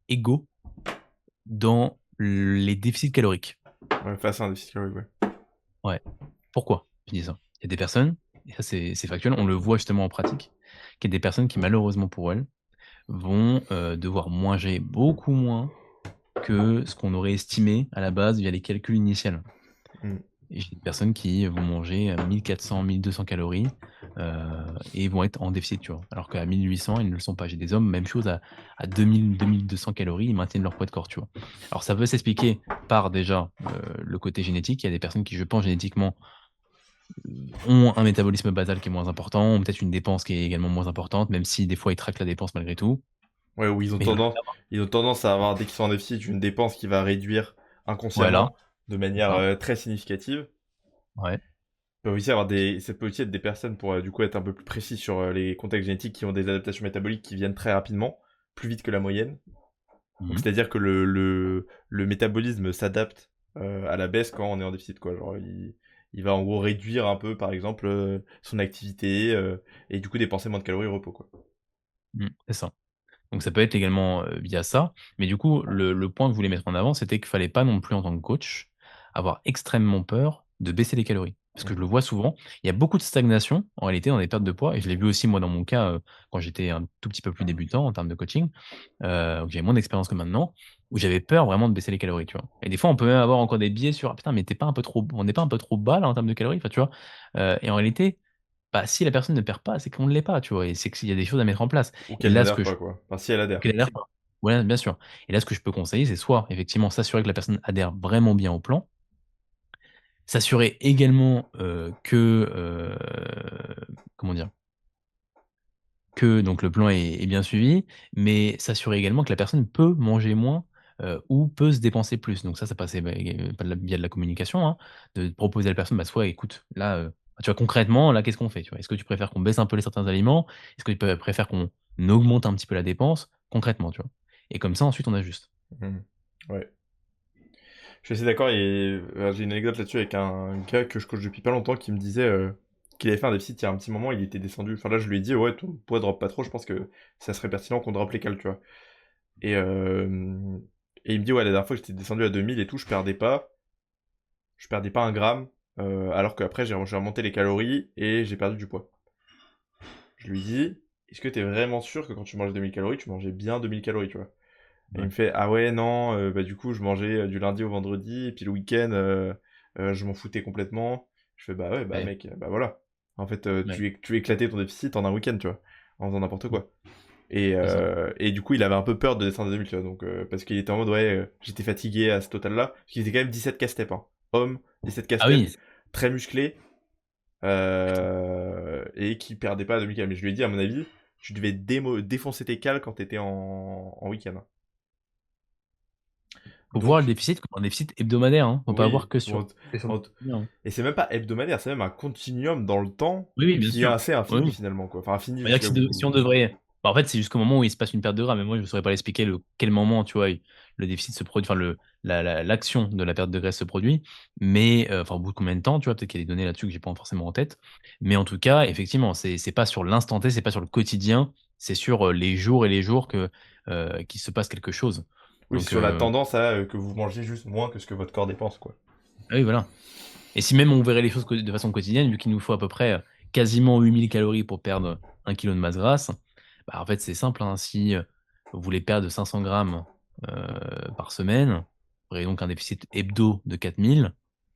égaux dans les déficits caloriques. Ouais, face à un déficit calorique, ouais. Ouais. Pourquoi je dis ça? Il y a des personnes, et ça c'est factuel, on le voit justement en pratique, qu'il y a des personnes qui malheureusement pour elles vont devoir manger beaucoup moins que ce qu'on aurait estimé à la base via les calculs initiaux. Mm. Et j'ai des personnes qui vont manger 1 400, 1 200 calories et vont être en déficit, tu vois. Alors qu'à 1 800, ils ne le sont pas. J'ai des hommes, même chose, à 2000, 2 200 calories, ils maintiennent leur poids de corps, tu vois. Alors ça peut s'expliquer par déjà le côté génétique. Il y a des personnes qui, je pense, génétiquement, ont un métabolisme basal qui est moins important, ont peut-être une dépense qui est également moins importante, même si des fois ils traquent la dépense malgré tout. Ouais, où Mais il va ils ont tendance à avoir, dès qu'ils sont en déficit, une dépense qui va réduire voilà, inconsciemment de c'est manière ça. très significative. Ouais. Ça peut aussi être des personnes, pour du coup être un peu plus précis sur les contextes génétiques, qui ont des adaptations métaboliques qui viennent très rapidement, plus vite que la moyenne. Donc Mhm. c'est-à-dire que le métabolisme s'adapte à la baisse quand on est en déficit, quoi. Genre, il va en gros réduire un peu, par exemple, son activité et du coup dépenser moins de calories au repos, quoi. C'est ça. Donc ça peut être également via ça. Mais du coup, le point que je voulais mettre en avant, c'était qu'il fallait pas non plus en tant que coach avoir extrêmement peur de baisser les calories. Parce que je le Mhm. vois souvent, il y a beaucoup de stagnation en réalité dans les pertes de poids, et je l'ai vu aussi moi dans mon cas quand j'étais un tout petit peu plus débutant en termes de coaching, où j'avais moins d'expérience que maintenant, où j'avais peur vraiment de baisser les calories, tu vois. Et des fois, on peut même avoir encore des biais sur ah, putain, mais t'es pas un peu trop, on n'est pas un peu trop bas là en termes de calories, enfin, tu vois. Et en réalité, bah, si la personne ne perd pas, c'est qu'on ne l'est pas, tu vois. Et c'est qu'il y a des choses à mettre en place. Ou Et qu'elle là, ce n'adhère que je pas, quoi. Enfin, si elle adhère. qu'elle adhère pas. Ouais, bien sûr. Et là, ce que je peux conseiller, c'est soit effectivement s'assurer que la personne adhère vraiment bien au plan, s'assurer également que comment dire? Que donc le plan est bien suivi, mais s'assurer également que la personne peut manger moins, ou peut se dépenser plus. Donc ça passait bah, par la via de la communication, hein, de proposer à la personne, bah, soit écoute, là, tu vois concrètement, là, qu'est-ce qu'on fait? Tu vois? Est-ce que tu préfères qu'on baisse un peu les certains aliments? Est-ce que tu préfères qu'on augmente un petit peu la dépense? Concrètement, tu vois? Et comme ça, ensuite, on ajuste. Mhm. Ouais. Je suis assez d'accord et j'ai une anecdote là-dessus avec un gars que je coach depuis pas longtemps qui me disait qu'il avait fait un déficit il y a un petit moment, il était descendu. Enfin là, je lui ai dit, ouais, ton poids drop pas trop, je pense que ça serait pertinent qu'on drop les cales, tu vois. Et, euh, et il me dit, ouais, la dernière fois que j'étais descendu à 2000 et tout, je perdais pas un gramme, alors qu'après j'ai remonté les calories et j'ai perdu du poids. Je lui dis, est-ce que t'es vraiment sûr que quand tu mangeais 2000 calories, tu mangeais bien 2000 calories, tu vois? Et il Ouais. me fait, ah ouais, non, bah du coup, je mangeais du lundi au vendredi, et puis le week-end, je m'en foutais complètement. Je fais bah ouais, bah Ouais. mec, bah voilà. En fait, Ouais. tu éclatais ton déficit en un week-end, tu vois, en faisant n'importe Mmh. quoi. C'est ça. Et du coup, il avait un peu peur de descendre à 2000, tu vois, donc, parce qu'il était en mode, ouais, j'étais fatigué à ce total-là, parce qu'il était quand même 17 casse-tête, hein. Homme, 17 Ah casse-tête, oui, très musclé, et qui perdait pas à 2000 Mais je lui ai dit, à mon avis, tu devais défoncer tes cales quand t'étais en week-end, hein. faut voir le Donc, déficit comme un déficit hebdomadaire, hein. Faut pas voir oui, que sur bon, le en- quotidien, hein. et c'est même pas hebdomadaire, c'est même un continuum dans le temps Oui, oui, bien qui est sûr. assez Oui, infini oui. finalement, quoi. Enfin, infini On va dire que jusqu'à si vous. on devrait bah, en fait, c'est jusqu'au moment où il se passe une perte de gras, mais moi, je ne saurais pas l'expliquer quel moment, tu vois, le déficit se produit, enfin, l'action de la perte de graisse se produit, mais, enfin, au bout de combien de temps, tu vois, peut-être qu'il y a des données là-dessus que j'ai pas forcément en tête, mais en tout cas, effectivement, c'est pas sur l'instant T, c'est pas sur le quotidien, c'est sur les jours et les jours qu'il se passe quelque chose. Oui, c'est Donc, sur la tendance à que vous mangez juste moins que ce que votre corps dépense, quoi. ah oui, voilà. Et si même on verrait les choses de façon quotidienne, vu qu'il nous faut à peu près quasiment 8000 calories pour perdre 1 kg de masse grasse, bah, en fait, c'est simple, hein. Si vous voulez perdre 500 grammes par semaine, vous aurez donc un déficit hebdo de 4000,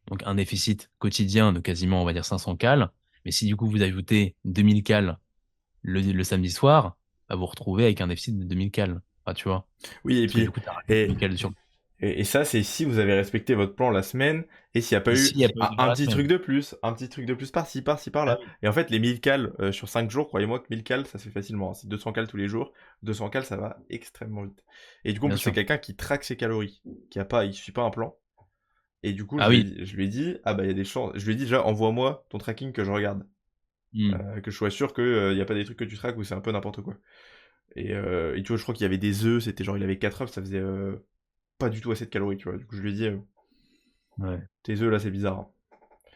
donc un déficit quotidien de quasiment, on va dire, 500 cales. Mais si du coup vous ajoutez 2000 cales le samedi soir, bah, vous vous retrouvez avec un déficit de 2000 cales. Enfin, tu vois, Oui, et parce que du puis, coup, tu as rajouté et, 2000 cales sur. et ça, c'est si vous avez respecté votre plan la semaine et s'il n'y a pas Et eu s'il n'y a pas eu de gras un la petit semaine. truc de plus, un petit truc de plus par-ci, par-ci, Ah par-là. oui, Et en fait, les 1000 cales sur 5 jours, croyez-moi que 1000 cales, ça se fait facilement, hein. C'est 200 cales tous les jours. 200 cales, ça va extrêmement vite. Et du coup, en bien plus, c'est sûr. quelqu'un qui traque ses calories, il suit pas un plan. Et du coup, Ah oui. je lui ai dit, ah bah il y a des chances. Je lui ai dit déjà, envoie-moi ton tracking que je regarde. Hmm. Que je sois sûr qu'il n'y a pas des trucs que tu traques ou c'est un peu n'importe quoi. Et tu vois, je crois qu'il y avait des œufs, c'était genre, il avait 4 œufs, ça faisait pas du tout assez de calories, tu vois. Du coup, je lui ai dit, Ouais, tes œufs là, c'est bizarre, hein.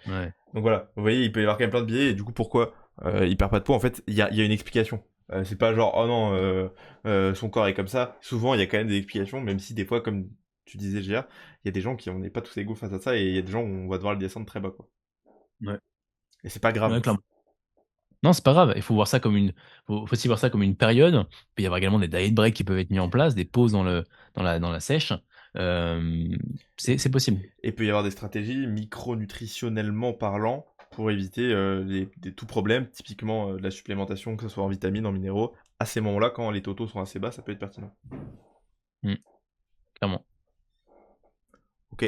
ouais. Donc voilà, vous voyez, il peut y avoir quand même plein de biais, et du coup, pourquoi il perd pas de poids? En fait, il y a une explication. C'est pas genre, oh non, son corps est comme ça. Souvent, il y a quand même des explications, même si des fois, comme tu disais, GR, il y a des gens qui, on n'est pas tous égaux face à ça, et il y a des gens où on va devoir le descendre très bas, quoi. Ouais. Et c'est pas Ouais, grave. clairement. Non, c'est pas grave. Il faut voir ça comme faut aussi voir ça comme une période. Il peut y avoir également des diet breaks qui peuvent être mis en place, des pauses dans la sèche. C'est possible. Et il peut y avoir des stratégies micronutritionnellement parlant pour éviter des tout problèmes, typiquement de la supplémentation, que ce soit en vitamines, en minéraux. À ces moments-là, quand les totaux sont assez bas, ça peut être pertinent. Mm, clairement. Ok.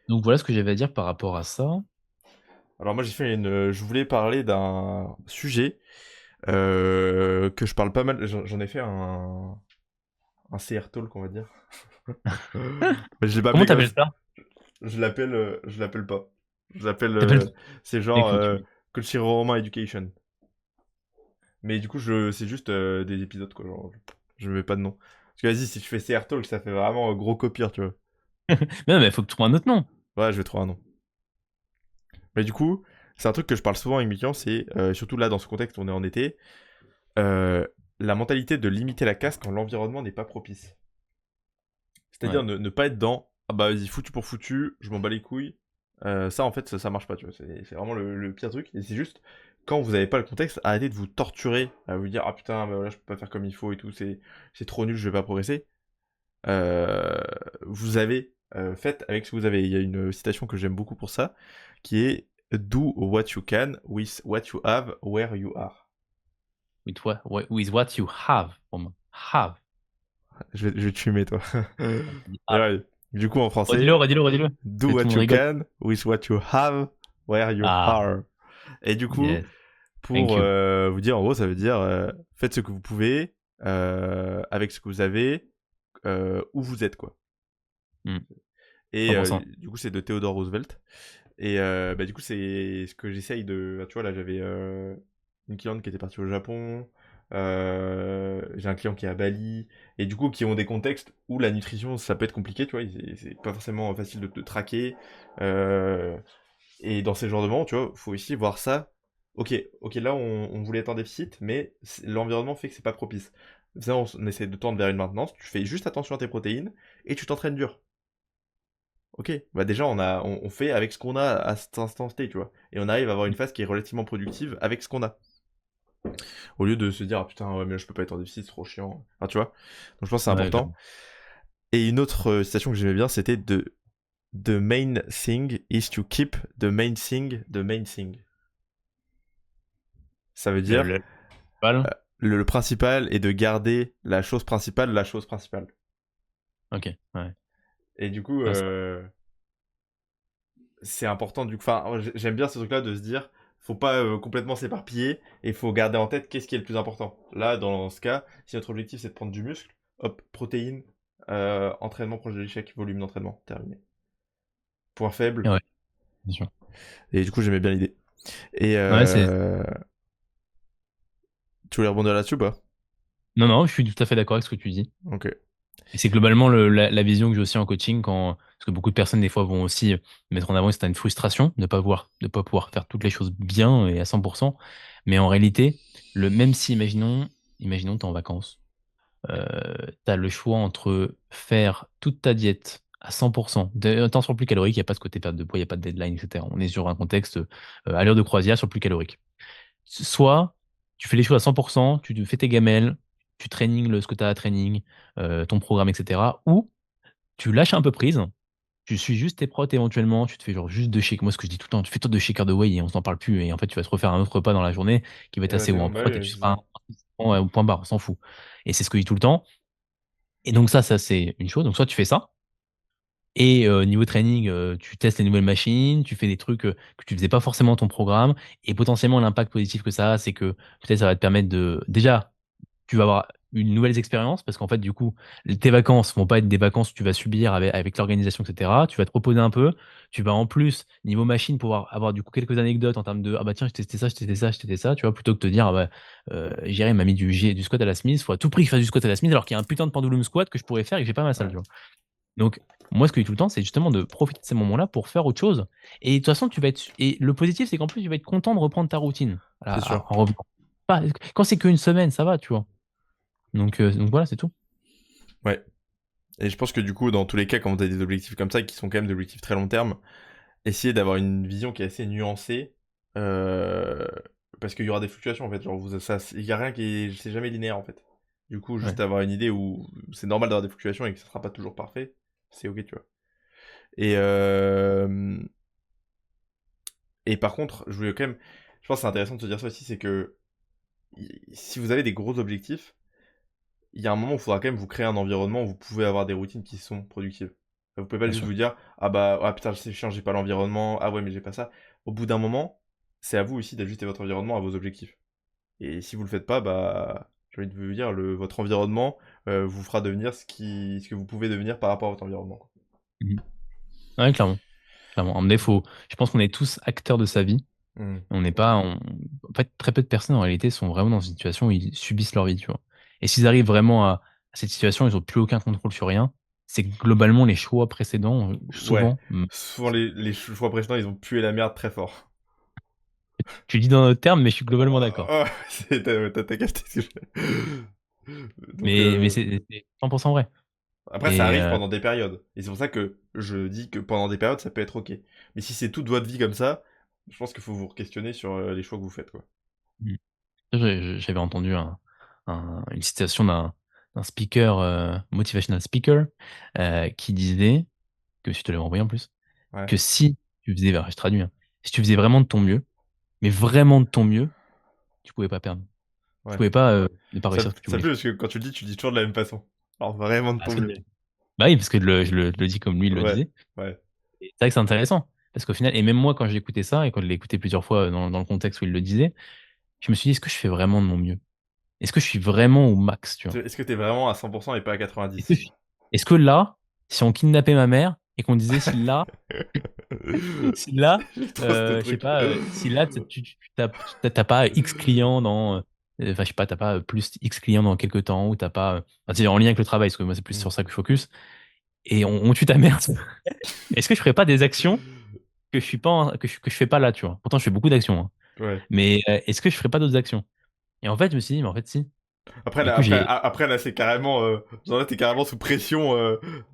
Donc voilà ce que j'avais à dire par rapport à ça. Alors moi je voulais parler d'un sujet que je parle pas mal. J'en ai fait un CR Talk, on va dire. Mais je l'ai pas Comment appelé comme t'appelles ça. ça? Je l'appelle pas. Je l'appelle, T'appelles c'est genre Écoute, Coach Romain Education. Mais du coup, c'est juste des épisodes, quoi. Genre, je mets pas de nom. Parce que vas-y, si tu fais CR Talk, ça fait vraiment gros copier, tu vois. mais non, mais faut que tu trouves un autre nom. Ouais, je vais trouver un nom. Mais du coup, c'est un truc que je parle souvent avec mes clients, c'est surtout là, dans ce contexte, on est en été, euh, la mentalité de limiter la casse quand l'environnement n'est pas propice. C'est-à-dire Ouais. ne pas être dans, ah bah vas-y, foutu pour foutu, je m'en bats les couilles. Ça, en fait, ça marche pas, tu vois. C'est vraiment le pire truc. Et c'est juste, quand vous avez pas le contexte, arrêtez de vous torturer, à vous dire, ah putain, bah voilà, je peux pas faire comme il faut et tout, c'est trop nul, je vais pas progresser. Vous avez fait avec ce que vous avez. Il y a une citation que j'aime beaucoup pour ça, qui est Do what you can with what you have where you are. With what you have. Romain. Have. Je vais te fumer, toi. Et Have. ouais. Du coup, en Redis-le, français, redis-le, redis-le. Do Que tout what le monde you rigole. can with what you have where you Ah, are. Et du coup, yes. Thank pour you. vous dire, en gros, ça veut dire faites ce que vous pouvez avec ce que vous avez où vous êtes, quoi. Mm, Et 100%. du coup, c'est de Theodore Roosevelt. Et bah, du coup, c'est ce que j'essaye de. Tu vois, là, j'avais une cliente qui était partie au Japon. J'ai un client qui est à Bali. Et du coup, qui ont des contextes où la nutrition, ça peut être compliqué, tu vois. C'est pas forcément facile de te traquer. Euh, et dans ces genres de moments, tu vois, faut aussi voir ça. Ok, là, on voulait être en déficit, mais l'environnement fait que c'est pas propice. Ça, on essaie de tendre vers une maintenance. Tu fais juste attention à tes protéines et tu t'entraînes dur. Ok, bah déjà on fait avec ce qu'on a à cet instant T, tu vois. Et on arrive à avoir une phase qui est relativement productive avec ce qu'on a. Au lieu de se dire, ah putain, ouais, mais là, je peux pas être en déficit, c'est trop chiant. Enfin, tu vois. Donc je pense que c'est Ouais, important. clairement. Et une autre citation que j'aimais bien, c'était de The main thing is to keep the main thing the main thing. Ça veut dire Balle. le principal est de garder la chose principale la chose principale. Ok, ouais. Et du coup, Ouais, c'est important. Enfin, j'aime bien ce truc-là de se dire, faut pas complètement s'éparpiller et il faut garder en tête qu'est-ce qui est le plus important. Là, dans ce cas, si notre objectif c'est de prendre du muscle, hop, protéines, entraînement proche de l'échec, volume d'entraînement, terminé. Point faible. ouais, bien sûr. Et du coup, j'aimais bien l'idée. Et Ouais, c'est. tu voulais rebondir là-dessus ou pas? Non, non, je suis tout à fait d'accord avec ce que tu dis. Ok. Et c'est globalement la vision que j'ai aussi en coaching parce que beaucoup de personnes des fois vont aussi mettre en avant une certaine frustration de ne pas pouvoir faire toutes les choses bien et à 100%. Mais en réalité, même si, imaginons, t'es en vacances, t'as le choix entre faire toute ta diète à 100%, temps sur plus calorique, il n'y a pas ce côté perte de poids, il n'y a pas de deadline, etc. On est sur un contexte à l'heure de croisière sur plus calorique. Soit tu fais les choses à 100%, tu te fais tes gamelles, tu training ce que tu as à training, ton programme, etc. Ou tu lâches un peu prise, tu suis juste tes prods éventuellement, tu te fais genre juste 2 shakers. Moi, ce que je dis tout le temps, tu fais toi 2 shakers de whey et on s'en parle plus. Et en fait, tu vas te refaire un autre repas dans la journée qui va être Et bah, assez c'est haut bon, en bah prot et oui, tu c'est seras ça. au point barre, on s'en fout. Et c'est ce que je dis tout le temps. Et donc ça c'est une chose. Donc soit tu fais ça, et niveau training, tu testes les nouvelles machines, tu fais des trucs que tu faisais pas forcément dans ton programme, et potentiellement l'impact positif que ça a, c'est que peut-être ça va te permettre de déjà tu vas avoir une nouvelle expérience parce qu'en fait, du coup, tes vacances vont pas être des vacances que tu vas subir avec l'organisation, etc. Tu vas te reposer un peu. Tu vas en plus, niveau machine, pouvoir avoir du coup quelques anecdotes en termes de ah bah tiens, j'ai testé ça, j'ai testé ça, j'ai testé ça, tu vois, plutôt que de te dire ah bah Jérém m'a mis du squat à la Smith, faut à tout prix que je fasse du squat à la Smith alors qu'il y a un putain de pendulum squat que je pourrais faire et que j'ai pas ma salle, Ouais, tu vois. Donc, moi, ce que je dis tout le temps, c'est justement de profiter de ces moments-là pour faire autre chose. Et de toute façon, et le positif, c'est qu'en plus, tu vas être content de reprendre ta routine c'est sûr. en revenant. Quand c'est qu'une semaine, ça va, tu vois. Donc voilà, c'est tout. Ouais. Et je pense que du coup, dans tous les cas, quand tu as des objectifs comme ça, qui sont quand même des objectifs très long terme, essayer d'avoir une vision qui est assez nuancée, euh, parce qu'il y aura des fluctuations en fait. Genre, il y a rien qui est, c'est jamais linéaire en fait. Du coup, Ouais. juste avoir une idée où c'est normal d'avoir des fluctuations et que ça sera pas toujours parfait, c'est ok, tu vois. Et et par contre, je voulais quand même, je pense que c'est intéressant de se dire ça aussi, c'est que si vous avez des gros objectifs, il y a un moment où il faudra quand même vous créer un environnement où vous pouvez avoir des routines qui sont productives. Vous pouvez pas Bien juste sûr. vous dire ah bah ah putain c'est chiant j'ai pas l'environnement, ah ouais mais j'ai pas ça. Au bout d'un moment, c'est à vous aussi d'ajuster votre environnement à vos objectifs. Et si vous le faites pas, bah j'ai envie de vous dire votre environnement vous fera devenir ce que vous pouvez devenir par rapport à votre environnement, quoi. Mhm. Ouais, clairement. Clairement. En défaut, je pense qu'on est tous acteurs de sa vie. Hmm. On n'est pas. En fait, très peu de personnes en réalité sont vraiment dans une situation où ils subissent leur vie, tu vois. Et s'ils arrivent vraiment à cette situation, ils n'ont plus aucun contrôle sur rien. C'est que globalement les choix précédents, Ouais, souvent, souvent les choix précédents ils ont pué la merde très fort. tu le dis dans notre terme, mais je suis globalement d'accord. T'as capté ce que Donc Mais c'est 100% vrai. après, ça Et arrive pendant des périodes. Et c'est pour ça que je dis que pendant des périodes, ça peut être ok. Mais si c'est toute votre vie comme ça, je pense qu'il faut vous questionner sur les choix que vous faites, quoi. mm. J'avais entendu une citation d'un speaker, motivational speaker, qui disait, que je te l'avais envoyé en plus, Ouais, que si tu faisais, je traduis, hein, si tu faisais vraiment de ton mieux, mais vraiment de ton mieux, tu pouvais pas perdre. Tu ouais. pouvais pas ne pas réussir ce que tu Ça me voulais plaît faire. parce que quand tu le dis, tu le dis toujours de la même façon. Alors vraiment de ton Parce que, mieux. bah oui, parce que je le dis comme lui il le Ouais, disait. ouais. Et c'est vrai que c'est intéressant. Parce qu'au final, et même moi, quand j'ai écouté ça, et quand je l'ai écouté plusieurs fois dans le contexte où il le disait, je me suis dit, est-ce que je fais vraiment de mon mieux? Est-ce que je suis vraiment au max, tu vois? Est-ce que t'es vraiment à 100% et pas à Est-ce que, 90? est-ce que là, si on kidnappait ma mère et qu'on disait si là, J'ai trop ce je sais truc. pas, si là, t'as pas X clients enfin, je sais pas, t'as pas plus X clients dans quelques temps, ou t'as pas, enfin, c'est en lien avec le travail, parce que moi, c'est plus Hmm. sur ça que je focus, et on tue ta mère. Est-ce que je ferais pas des actions que je suis pas, que je fais pas là, tu vois? Pourtant, je fais beaucoup d'actions, hein. Ouais. Mais est-ce que je ferais pas d'autres actions? Et en fait, je me suis dit, mais en fait, si. Du coup, Après là, c'est carrément. Genre là, t'es carrément sous pression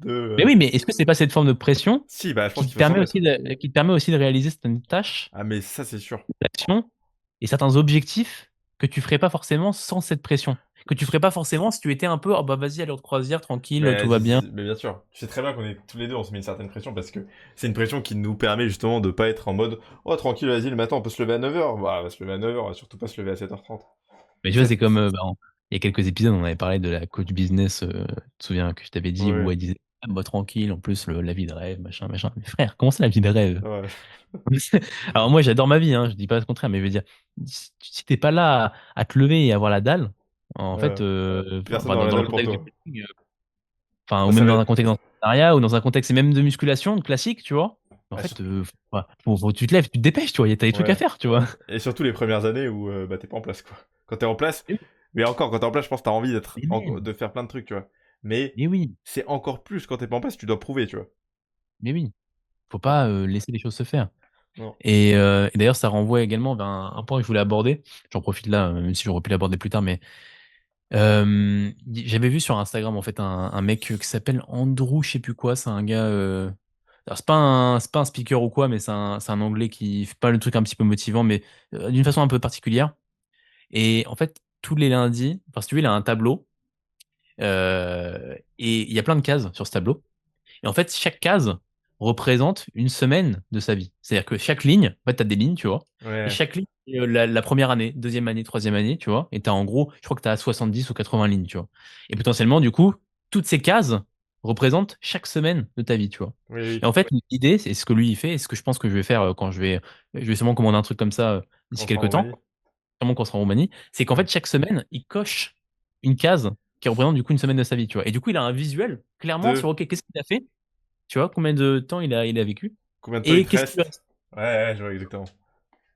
de. mais oui, mais est-ce que c'est pas cette forme de pression Si, bah, je pense qu'il faut s'en mettre. qui te permet aussi de réaliser certaines tâches, Ah, mais ça, c'est sûr. d'actions et certains objectifs que tu ferais pas forcément sans cette pression? que tu ferais pas forcément si tu étais un peu, oh bah vas-y, allez, de croisière, tranquille, tout Mais, va bien. mais bien sûr, tu sais très bien qu'on est tous les deux, on se met une certaine pression parce que c'est une pression qui nous permet justement de pas être en mode oh tranquille, vas-y, le matin on peut se lever à 9h. Bah, on va se lever à 9h, on va surtout pas se lever à 7h30. Mais Et tu vois, ça, c'est comme, il y a quelques épisodes, on avait parlé de la coach business, tu te souviens que je t'avais dit, où ouais, elle disait, ah, bah tranquille, en plus, la vie de rêve, machin, machin. Mais frère, comment c'est la vie de rêve? ouais, Alors moi, j'adore ma vie, hein, je dis pas le contraire, mais je veux dire, si t'es pas là à te lever et avoir la dalle, en fait, ouais. Personne dans, n'aura la dans le dalle pour contexte du toi. coaching, enfin, Bah, ou ça même va dans un être... contexte d'entrepreneuriat, ou dans un contexte même de musculation classique, tu vois, en ah, fait, tu te lèves, tu te dépêches, tu vois, t'as des trucs à ouais. faire, tu vois. Et surtout les premières années où bah, t'es pas en place, quoi. Quand t'es en place, Mais mais encore, quand t'es en place, je pense que t'as envie oui, de faire plein de trucs, tu vois. Mais mais oui, c'est encore plus quand t'es pas en place, tu dois prouver, tu vois. mais oui, faut pas laisser les choses se faire. Non. Et d'ailleurs, ça renvoie également vers un point que je voulais aborder. J'en profite là, même si j'aurais pu l'aborder plus tard, mais j'avais vu sur Instagram en fait un mec qui s'appelle Andrew, je sais plus quoi. C'est un gars. Alors c'est pas un speaker ou quoi, mais c'est un anglais qui fait pas le truc un petit peu motivant, mais d'une façon un peu particulière. Et en fait, tous les lundis, enfin si tu veux, il a un tableau et il y a plein de cases sur ce tableau. Et en fait, chaque case représente une semaine de sa vie. C'est-à-dire que chaque ligne, en fait, tu as des lignes, tu vois. Et Ouais. chaque ligne, c'est, la première année, deuxième année, troisième année, tu vois. Et tu as en gros, je crois que tu as 70 ou 80 lignes, tu vois. Et potentiellement, du coup, toutes ces cases représentent chaque semaine de ta vie, tu vois. Oui, Et oui. en fait, l'idée, c'est ce que lui, il fait, et ce que je pense que je vais faire quand je vais sûrement commander un truc comme ça Quand d'ici on sera en quelques temps, Roumanie. sûrement quand on sera en Roumanie, c'est qu'en Ouais. fait, chaque semaine, il coche une case qui représente du coup une semaine de sa vie, tu vois. Et du coup, il a un visuel clairement sur, Deux. OK, qu'est-ce qu'il a fait? Tu vois, combien de temps il a vécu Combien de temps il et te qu'est-ce qui lui reste? reste. Ouais, ouais, je vois exactement.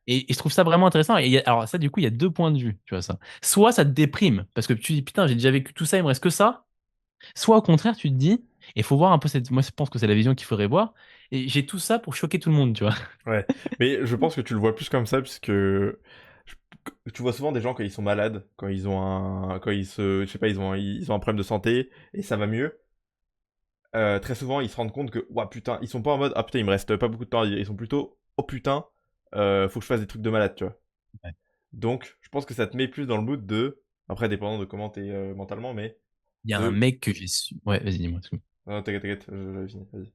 Et je trouve ça vraiment intéressant. Et alors, ça, du coup, il y a deux points de vue, tu vois ça. Soit ça te déprime, parce que tu dis, putain, j'ai déjà vécu tout ça, il me reste que ça. Soit au contraire, tu te dis, il faut voir un peu cette. Moi, je pense que c'est la vision qu'il faudrait voir. Et j'ai tout ça pour choquer tout le monde, tu vois. Ouais. Mais je pense que tu le vois plus comme ça, puisque tu vois souvent des gens quand ils sont malades, quand ils ont quand ils se, je sais pas, ils ont un problème de santé et ça va mieux. Très souvent, ils se rendent compte que, ouah putain, ils sont pas en mode, ah putain, il me reste pas beaucoup de temps à vivre. Ils sont plutôt, oh putain, faut que je fasse des trucs de malade, tu vois. Ouais. Donc, je pense que ça te met plus dans le mood de, après, dépendant de comment t'es mentalement, mais Il y a un de, mec que j'ai su. Ouais, vas-y, dis-moi. Excuse-moi. non, t'inquiète, t'inquiète, j'avais fini, vas-y.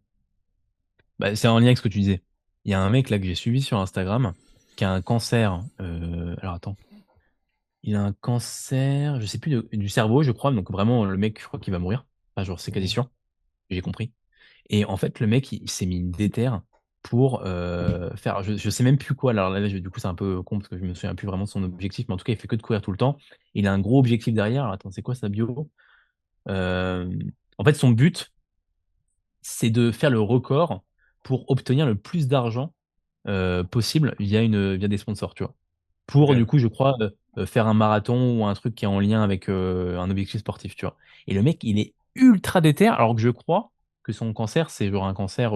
Bah, c'est en lien avec ce que tu disais. Il y a un mec là que j'ai suivi sur Instagram qui a un cancer. Alors attends. Il a un cancer, je sais plus, du cerveau, je crois. Donc vraiment, le mec, je crois qu'il va mourir. Enfin, genre, c'est quasi Mhm. sûr. J'ai compris. Et en fait, le mec, il s'est mis une déterre pour faire. Je sais même plus quoi. Alors là, du coup, c'est un peu con parce que je me souviens plus vraiment de son objectif. Mais en tout cas, il fait que de courir tout le temps. Il a un gros objectif derrière. Alors, attends, c'est quoi sa bio? Euh, En fait, son but, c'est de faire le record pour obtenir le plus d'argent possible via des sponsors, tu vois. Pour, du Ok. coup, je crois, faire un marathon ou un truc qui est en lien avec un objectif sportif, tu vois. Et le mec, il est ultra déter, alors que je crois que son cancer, c'est genre un cancer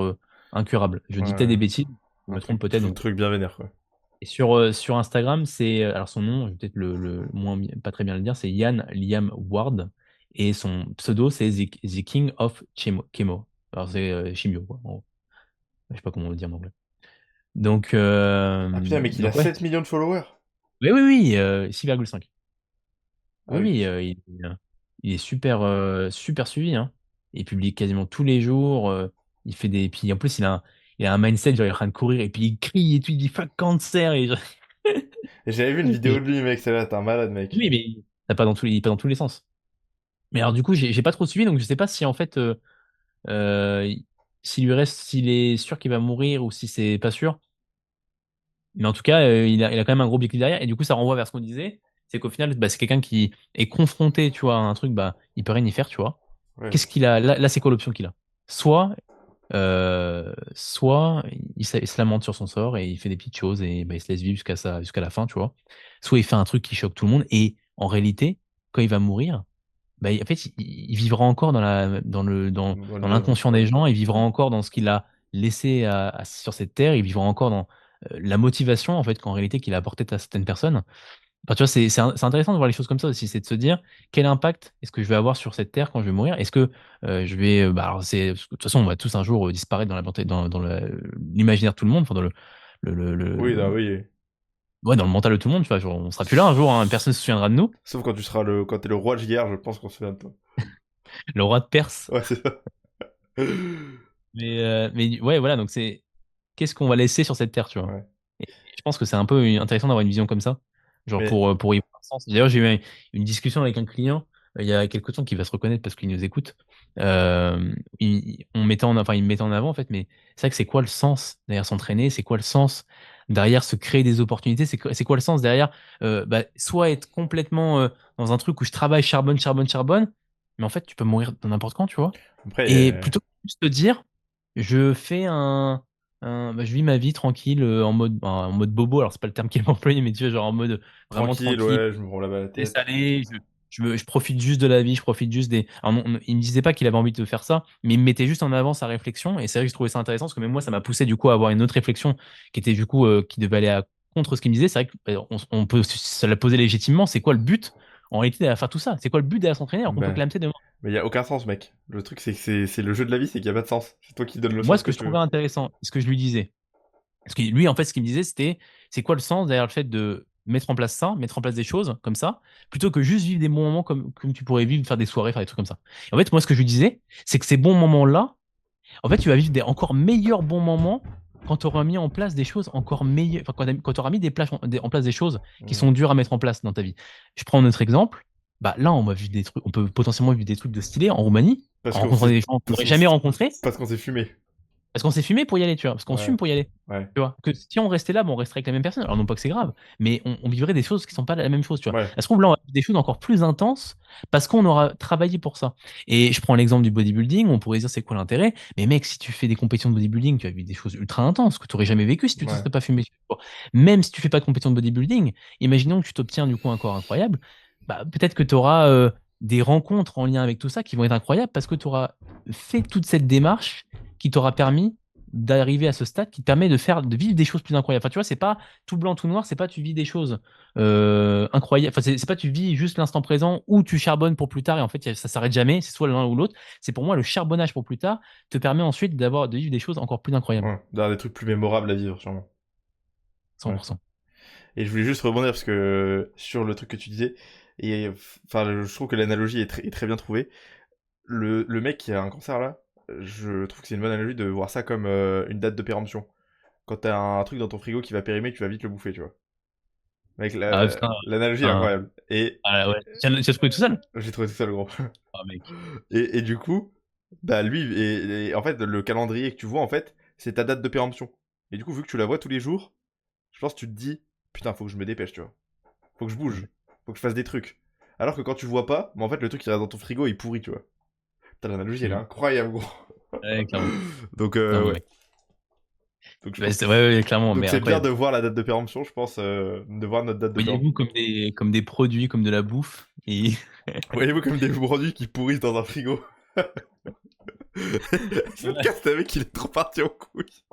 incurable. Je dis peut-être des Ouais. bêtises, je Un me trompe truc, peut-être. Donc. truc bien vénère, quoi. Et sur Instagram, c'est, alors son nom, je vais peut-être le moins, pas très bien le dire, c'est Yann Liam Ward. Et son pseudo, c'est The King of Chemo. Alors c'est chimio, quoi, en gros. Je sais pas comment on le dire en anglais. Donc, Ah putain, mec, il a ouais. 7 millions de followers. Oui, oui, oui, 6,5. Ah Oui, oui. oui, il est super, super suivi, hein. Il publie quasiment tous les jours. Il fait des. Puis en plus, il a un mindset, genre, il est en train de courir et puis il crie et tout, il dit fuck cancer. Et Et j'avais vu une vidéo de lui, mec, c'est là, t'es un malade, mec. Oui, mais il est pas dans tous les sens. Mais alors, du coup, j'ai pas trop suivi, donc je sais pas si en fait, euh, s'il est sûr qu'il va mourir ou si c'est pas sûr. Mais en tout cas, il a quand même un gros objectif derrière. Et du coup, ça renvoie vers ce qu'on disait. C'est qu'au final, bah, c'est quelqu'un qui est confronté, tu vois, à un truc, bah, il peut rien y faire, tu vois. Ouais. Qu'est-ce qu'il a? Là, c'est quoi l'option qu'il a? Soit il se lamente sur son sort et il fait des petites choses et bah, il se laisse vivre jusqu'à la fin, tu vois. Soit il fait un truc qui choque tout le monde et en réalité, quand il va mourir, bah, en fait, il vivra encore Dans dans l'image, l'inconscient ouais. des gens, il vivra encore dans ce qu'il a laissé sur cette terre, il vivra encore dans la motivation, en fait, qu'en réalité, qu'il a apporté à certaines personnes. Enfin, tu vois, c'est intéressant de voir les choses comme ça aussi, c'est de se dire quel impact est-ce que je vais avoir sur cette terre quand je vais mourir? Est-ce que je vais. Bah, alors parce que de toute façon, on va tous un jour disparaître dans l'imaginaire de tout le monde, enfin, dans Oui, oui. Ouais, dans le mental de tout le monde, tu vois, genre, on sera plus là un jour, hein, personne se souviendra de nous. Sauf quand quand t'es le roi de guerre, je pense qu'on se souvient de toi. Le roi de Perse. Ouais, c'est ça. Mais ouais, voilà, donc c'est qu'est-ce qu'on va laisser sur cette terre, tu vois. Ouais. Et je pense que c'est un peu intéressant d'avoir une vision comme ça, genre Mais pour y voir un sens. D'ailleurs, j'ai eu une discussion avec un client il y a quelques temps qui va se reconnaître parce qu'il nous écoute. Il me mettait en avant en fait, mais c'est vrai que c'est quoi le sens derrière s'entraîner? C'est quoi le sens derrière se créer des opportunités? C'est quoi le sens derrière soit être complètement dans un truc où je travaille, charbonne, charbonne, charbonne, mais en fait tu peux mourir de n'importe quand, tu vois. après, Et plutôt que juste te dire, je fais je vis ma vie tranquille en mode bobo. Alors c'est pas le terme qu'il m'a employé, mais tu vois, genre en mode vraiment tranquille, tranquille, ouais, je me prends là-bas la laisse tête. aller. Je profite juste de la vie, je profite juste des. Alors, il me disait pas qu'il avait envie de faire ça, mais il me mettait juste en avant sa réflexion. Et c'est vrai que je trouvais ça intéressant parce que même moi, ça m'a poussé du coup à avoir une autre réflexion qui était du coup qui devait aller contre ce qu'il me disait. C'est vrai qu'on peut se la poser légitimement. C'est quoi le but en réalité derrière faire tout ça? C'est quoi le but derrière s'entraîner alors qu'on peut Ben, clamser demain? mais il y a aucun sens, mec. Le truc, c'est que c'est le jeu de la vie, c'est qu'il y a pas de sens. C'est toi qui donnes le Moi, sens ce que que je tu veux. trouvais intéressant, ce que je lui disais, parce que lui, en fait, ce qu'il me disait, c'était, c'est quoi le sens derrière le fait de mettre en place ça, mettre en place des choses comme ça, plutôt que juste vivre des bons moments comme tu pourrais vivre, faire des soirées, faire des trucs comme ça. Et en fait, moi, ce que je lui disais, c'est que ces bons moments-là, en fait, tu vas vivre des encore meilleurs bons moments quand tu auras mis en place des choses encore meilleures, enfin, quand tu auras mis en place des choses qui Hmm. sont dures à mettre en place dans ta vie. Je prends un autre exemple. Bah, là, on va vivre des trucs, on peut potentiellement vivre des trucs de stylé en Roumanie, Parce en qu'on rencontrant s'est, des gens qu'on parce n'aurait qu'on jamais s'est, rencontrés. parce qu'on s'est fumé. Parce qu'on s'est fumé pour y aller, tu vois. Parce qu'on se Ouais, fume pour y aller. ouais, Tu vois. Que si on restait là, bon, on resterait avec la même personne. Alors, non pas que c'est grave, mais on vivrait des choses qui sont pas la même chose, tu vois. ouais. Ça se trouve, là, on va vivre des choses encore plus intenses parce qu'on aura travaillé pour ça. Et je prends l'exemple du bodybuilding, on pourrait dire c'est quoi l'intérêt. Mais mec, si tu fais des compétitions de bodybuilding, tu vas vivre des choses ultra intenses que tu n'aurais jamais vécues si tu ne Ouais. serais pas fumé. Même si tu fais pas de compétition de bodybuilding, imaginons que tu t'obtiens du coup un corps incroyable, bah, peut-être que tu auras des rencontres en lien avec tout ça qui vont être incroyables parce que tu auras fait toute cette démarche qui t'aura permis d'arriver à ce stade qui te permet de vivre des choses plus incroyables. Enfin, tu vois, c'est pas tout blanc, tout noir, c'est pas tu vis des choses incroyables. Enfin, c'est pas tu vis juste l'instant présent ou tu charbonnes pour plus tard et en fait, ça s'arrête jamais, c'est soit l'un ou l'autre. C'est pour moi le charbonnage pour plus tard te permet ensuite de vivre des choses encore plus incroyables. Ouais. D'avoir des trucs plus mémorables à vivre, sûrement. Ouais. 100%. Et je voulais juste rebondir parce que sur le truc que tu disais, et enfin, je trouve que l'analogie est très bien trouvée. Le mec qui a un cancer là, je trouve que c'est une bonne analogie de voir ça comme une date de péremption. Quand t'as un truc dans ton frigo qui va périmer, tu vas vite le bouffer, tu vois. Mec, Ah, putain, l'analogie est enfin, incroyable. Et ah, ouais. Tu as trouvé tout seul? j'ai trouvé ça le gros. Ah, mec. Et du coup, bah lui, et en fait, le calendrier que tu vois, en fait, c'est ta date de péremption. Et du coup, vu que tu la vois tous les jours, je pense que tu te dis, putain, faut que je me dépêche, tu vois. Faut que je bouge. Faut que je fasse des trucs. Alors que quand tu vois pas, bah en fait, le truc qui reste dans ton frigo, il pourrit, tu vois. Putain, l'analogie, elle est Mm. incroyable, gros. Ouais, clairement. Donc, Clairement, ouais. mec. Donc, je Ouais, pense que ouais, ouais, clairement, donc mais c'est bien incroyable. de voir la date de péremption, je pense, de voir notre date de péremption. Voyez-vous comme des produits, comme de la bouffe. Et Voyez-vous comme des produits qui pourrissent dans un frigo. Ce podcast, mec, il est trop parti en couille.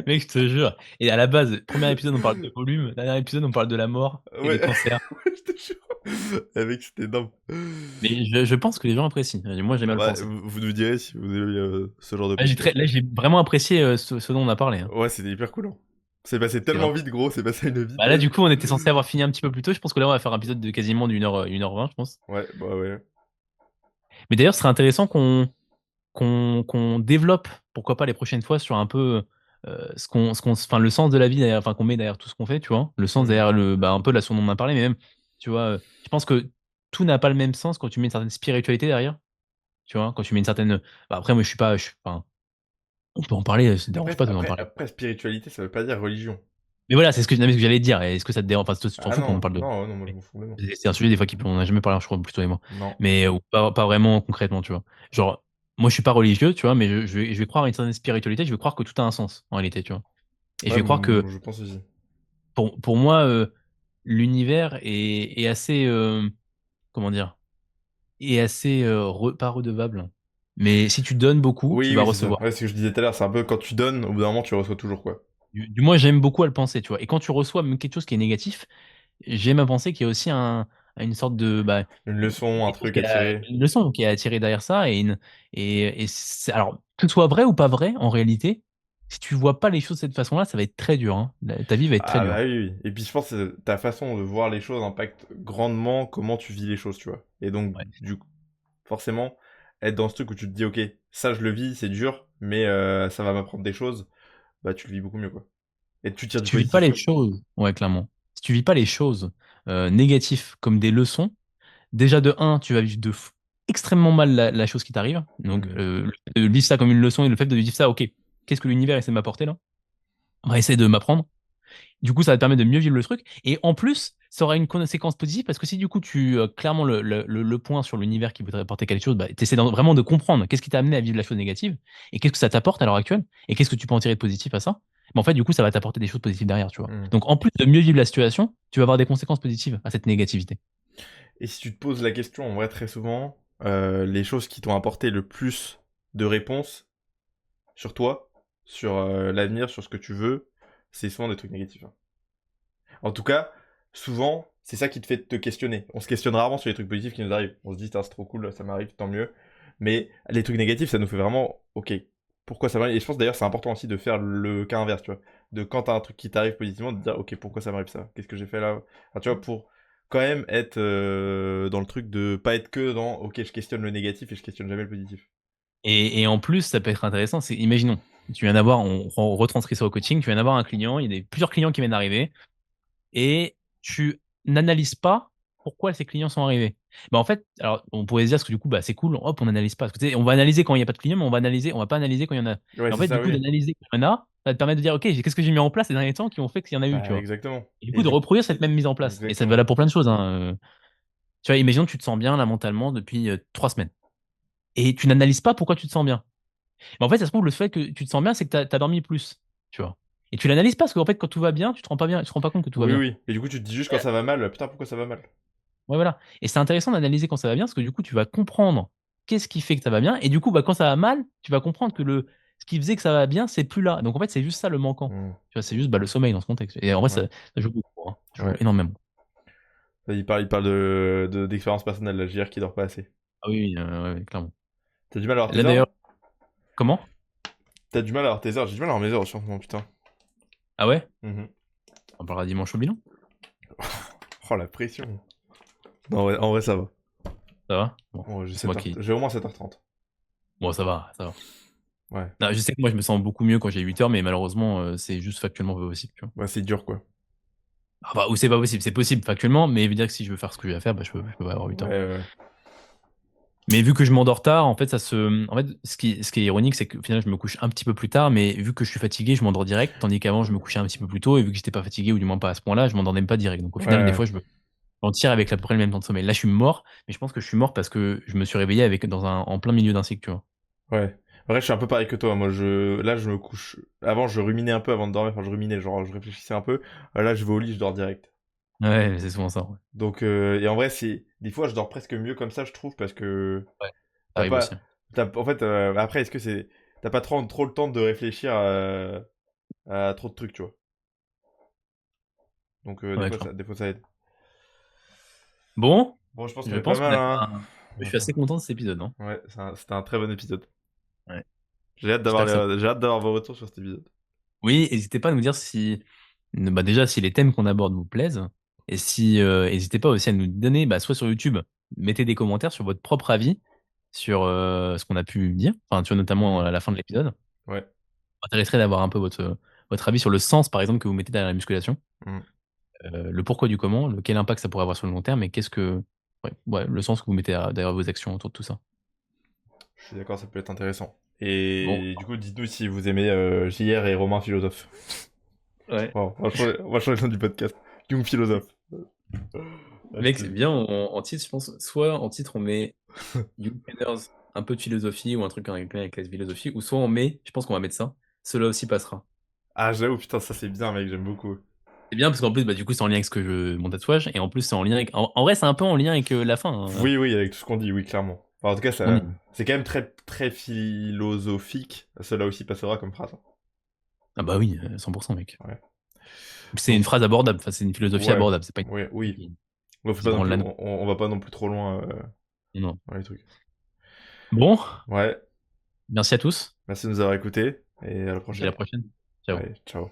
mec, je te jure. Et à la base, premier épisode, on parle de volume. Dernier épisode, on parle de la mort et des Ouais, cancers. ouais, je te jure. Mec, c'était énorme. Mais je pense que les gens apprécient. Moi, j'aime bien le Ouais, penser. vous nous direz si vous aimez ce genre de Là, podcast. là, j'ai vraiment apprécié ce dont on a parlé, hein. Ouais, c'était hyper cool, hein. C'est passé C'était tellement vraiment. vite, gros, c'est passé à une Bah là, vitesse. du coup, on était censé avoir fini un petit peu plus tôt. Je pense que là, on va faire un épisode de quasiment d'une heure, 1h20, je pense. Ouais, bah ouais. Mais d'ailleurs, ce serait intéressant qu'on développe, pourquoi pas les prochaines fois, sur un peu enfin, le sens de la vie, derrière, enfin, qu'on met derrière tout ce qu'on fait, tu vois. Le sens Hmm. derrière un peu la dont on en a parlé, mais même, tu vois, je pense que tout n'a pas le même sens quand tu mets une certaine spiritualité derrière, tu vois. Quand tu mets une certaine. Bah, après, moi, enfin, on peut en parler, ça te dérange pas d'en parler. Après, spiritualité, ça veut pas dire religion. Mais voilà, c'est non, mais ce que j'allais te dire. Est-ce que ça te dérange? Enfin, toi, tu t'en Ah fous quand on non, parle de. non, non, moi je m'en fous complètement. C'est un sujet des fois on n'a jamais parlé, je crois, plus toi et moi. Non. Mais pas vraiment concrètement, tu vois. Genre, moi je suis pas religieux, tu vois, mais je vais croire à une certaine spiritualité, je vais croire que tout a un sens, en réalité, tu vois. Et je Ouais, vais croire que je pense aussi. pour moi, l'univers est assez, comment dire, est assez, pas redevable. Mais si tu donnes beaucoup, tu Oui, vas oui, c'est ça. recevoir. Ouais, c'est ce que je disais tout à l'heure, c'est un peu quand tu donnes, au bout d'un moment, tu reçois toujours, quoi. Du moins, j'aime beaucoup à le penser, tu vois. Et quand tu reçois même quelque chose qui est négatif, j'aime à penser qu'il y a aussi une sorte de Une leçon, un quelque chose truc à tirer. une leçon qui est à tirer derrière ça et alors que ce soit vrai ou pas vrai en réalité, Si tu vois pas les choses de cette façon-là, ça va être très dur, hein. Ta vie va être très Ah bah dure. oui, oui. Et puis je pense que ta façon de voir les choses impacte grandement comment tu vis les choses, tu vois. Et donc, Ouais. du coup, forcément, être dans ce truc où tu te dis, ok, ça je le vis, c'est dur, mais ça va m'apprendre des choses, bah tu le vis beaucoup mieux, quoi. Et tu tires Si du tu vis pas positif, les quoi. choses, ouais, clairement. Si tu vis pas les choses négatives comme des leçons, déjà de un, tu vas vivre extrêmement mal la chose qui t'arrive. Donc, Mhm. le fait de vivre ça comme une leçon et le fait de vivre ça, ok, qu'est-ce que l'univers essaie de m'apporter là? On va essayer de m'apprendre. Du coup, ça va te permettre de mieux vivre le truc. Et en plus, ça aura une conséquence positive parce que si du coup, tu clairement le point sur l'univers qui voudrait apporter quelque chose, bah, tu essaies vraiment de comprendre qu'est-ce qui t'a amené à vivre la chose négative et qu'est-ce que ça t'apporte à l'heure actuelle et qu'est-ce que tu peux en tirer de positif à ça. Mais en fait, du coup, ça va t'apporter des choses positives derrière, tu vois. Mhm. Donc, en plus de mieux vivre la situation, tu vas avoir des conséquences positives à cette négativité. Et si tu te poses la question, en vrai, très souvent, les choses qui t'ont apporté le plus de réponses sur toi, sur l'avenir, sur ce que tu veux, c'est souvent des trucs négatifs, hein. En tout cas, souvent, c'est ça qui te fait te questionner. On se questionne rarement sur les trucs positifs qui nous arrivent. On se dit, c'est trop cool, ça m'arrive, tant mieux. Mais les trucs négatifs, ça nous fait vraiment, ok, pourquoi ça m'arrive? Et je pense d'ailleurs, c'est important aussi de faire le cas inverse, tu vois. De quand t'as un truc qui t'arrive positivement, de dire, ok, pourquoi ça m'arrive ça? Qu'est-ce que j'ai fait là? Enfin, tu vois, pour quand même être dans le truc de pas être que dans, ok, je questionne le négatif et je questionne jamais le positif. Et en plus, ça peut être intéressant. C'est, imaginons, tu viens d'avoir, on retranscrit ça au coaching, tu viens d'avoir un client, il y a plusieurs clients qui viennent d'arriver. Et tu n'analyses pas pourquoi ces clients sont arrivés. Bah en fait, alors on pourrait se dire parce que du coup bah c'est cool, hop on n'analyse pas. Parce que, tu sais, on va analyser quand il n'y a pas de clients, mais on va pas analyser quand il y en a. Ouais, Et en c'est fait du ça, coup oui. d'analyser quand il y en a, ça te permet de dire ok qu'est-ce que j'ai mis en place ces derniers temps qui ont fait qu'il y en a eu, tu Bah, vois. exactement. Et du Et coup de du coup, reproduire cette même mise en place. Et ça te exactement. valable pour plein de choses, hein. Tu vois, imaginons que tu te sens bien là mentalement depuis 3 semaines. Et tu n'analyses pas pourquoi tu te sens bien. Mais en fait ça se trouve le fait que tu te sens bien c'est que tu as dormi plus, tu vois. Et tu l'analyses pas parce qu'en fait quand tout va bien, tu te rends pas bien, tu te rends pas compte que tout va Oui, bien. oui. Et du coup, tu te dis juste quand ça va mal, putain, pourquoi ça va mal? Ouais, voilà. Et c'est intéressant d'analyser quand ça va bien, parce que du coup, tu vas comprendre qu'est-ce qui fait que ça va bien. Et du coup, bah, quand ça va mal, tu vas comprendre que ce qui faisait que ça va bien, c'est plus là. Donc en fait, c'est juste ça le manquant. Hmm. Tu vois, c'est juste bah, le sommeil dans ce contexte. Et en vrai, Ouais, ça joue beaucoup, hein. Ça joue ouais. énormément. Il parle d'expérience personnelle, la JR qui dort pas assez. Ah oui, oui, ouais, ouais, clairement. T'as du mal à avoir Là tes heures, d'ailleurs, là? comment? T'as du mal à avoir tes heures, j'ai du mal à avoir mes heures aussi en ce moment, putain. Ah ouais? Mhm. On parlera dimanche au bilan? Oh la pression. Non, en vrai, ça va. Ça va? Bon, Bon, c'est moi qui. j'ai au moins 7h30. Bon, ça va, ça va. Ouais. Non, je sais que moi, je me sens beaucoup mieux quand j'ai 8 heures, mais malheureusement, c'est juste factuellement pas possible, tu vois. Ouais, c'est dur, quoi. Ah bah, ou c'est pas possible, c'est possible factuellement, mais veut dire que si je veux faire ce que j'ai à faire, bah, je peux pas avoir 8 Ouais, heures. ouais. Mais vu que je m'endors tard, en fait, en fait, ce qui est ironique, c'est qu'au final, je me couche un petit peu plus tard, mais vu que je suis fatigué, je m'endors direct, tandis qu'avant, je me couchais un petit peu plus tôt, et vu que j'étais pas fatigué, ou du moins pas à ce point-là, je m'endormais pas direct. Donc au final, des Ouais, fois, j'en tire avec à peu près le même temps de sommeil. Là, je suis mort, mais je pense que je suis mort parce que je me suis réveillé en plein milieu d'un cycle, tu vois. ouais. En vrai, je suis un peu pareil que toi. Moi, là, je me couche. Avant, je ruminais un peu avant de dormir. Enfin, je ruminais, genre, je réfléchissais un peu. Là, je vais au lit, je dors direct. Ouais, c'est souvent ça, ouais. Donc, et en vrai, des fois, je dors presque mieux comme ça, je trouve, parce que Ouais, ça t'as arrive aussi, pas. hein. En fait, après, est-ce que c'est. T'as pas trop le temps de réfléchir à trop de trucs, tu vois. Donc, Ouais, clairement. des fois, ça aide. Bon, Bon, je pense qu'on je est pas pense qu'on mal, a fait hein. Je suis assez content de cet épisode, non? Ouais, c'était un très bon épisode. Ouais. J'espère que ça. J'ai hâte d'avoir vos retours sur cet épisode. Oui, n'hésitez pas à nous dire si, bah déjà, si les thèmes qu'on aborde vous plaisent. Et si, n'hésitez pas aussi à nous donner, bah, soit sur YouTube, mettez des commentaires sur votre propre avis sur ce qu'on a pu dire. Enfin, tu vois, notamment Hmm. à la fin de l'épisode. Ça Ouais. m'intéresserait d'avoir un peu votre avis sur le sens, par exemple, que vous mettez derrière la musculation. Hmm. Le pourquoi du comment, quel impact ça pourrait avoir sur le long terme et ouais, le sens que vous mettez derrière vos actions autour de tout ça. Je suis d'accord, ça peut être intéressant. Bon, Et du coup, dites-nous si vous aimez JR et Romain Philosophe. ouais. Bon, on va changer le nom du podcast. Young Philosophe. Ah, Mec, c'était... c'est bien en titre, je pense. Soit en titre, on met Youpreneurs, un peu de philosophie ou un truc en lien avec la philosophie, ou soit on met, je pense qu'on va mettre ça, cela aussi passera. Ah, j'avoue, putain, ça c'est bien, mec, j'aime beaucoup. C'est bien parce qu'en plus, bah, du coup, c'est en lien avec mon tatouage, et en plus, c'est en lien avec. En vrai, c'est un peu en lien avec la fin, hein, Oui, oui, avec tout ce qu'on dit, oui, clairement. Enfin, en tout cas, ce qu'on dit. c'est quand même très philosophique. Cela aussi passera comme phrase, hein. Ah bah oui, 100%, mec. Ouais. C'est une Donc, phrase abordable, enfin, c'est une philosophie ouais, abordable, c'est pas une ouais, philosophie oui. On fait qui pas non branle plus, la note. on va pas non plus trop loin Non. dans les trucs. Bon, Ouais, merci à tous. merci de nous avoir écoutés. et à la Je te dis à la prochaine. prochaine. Ciao. Allez, ciao.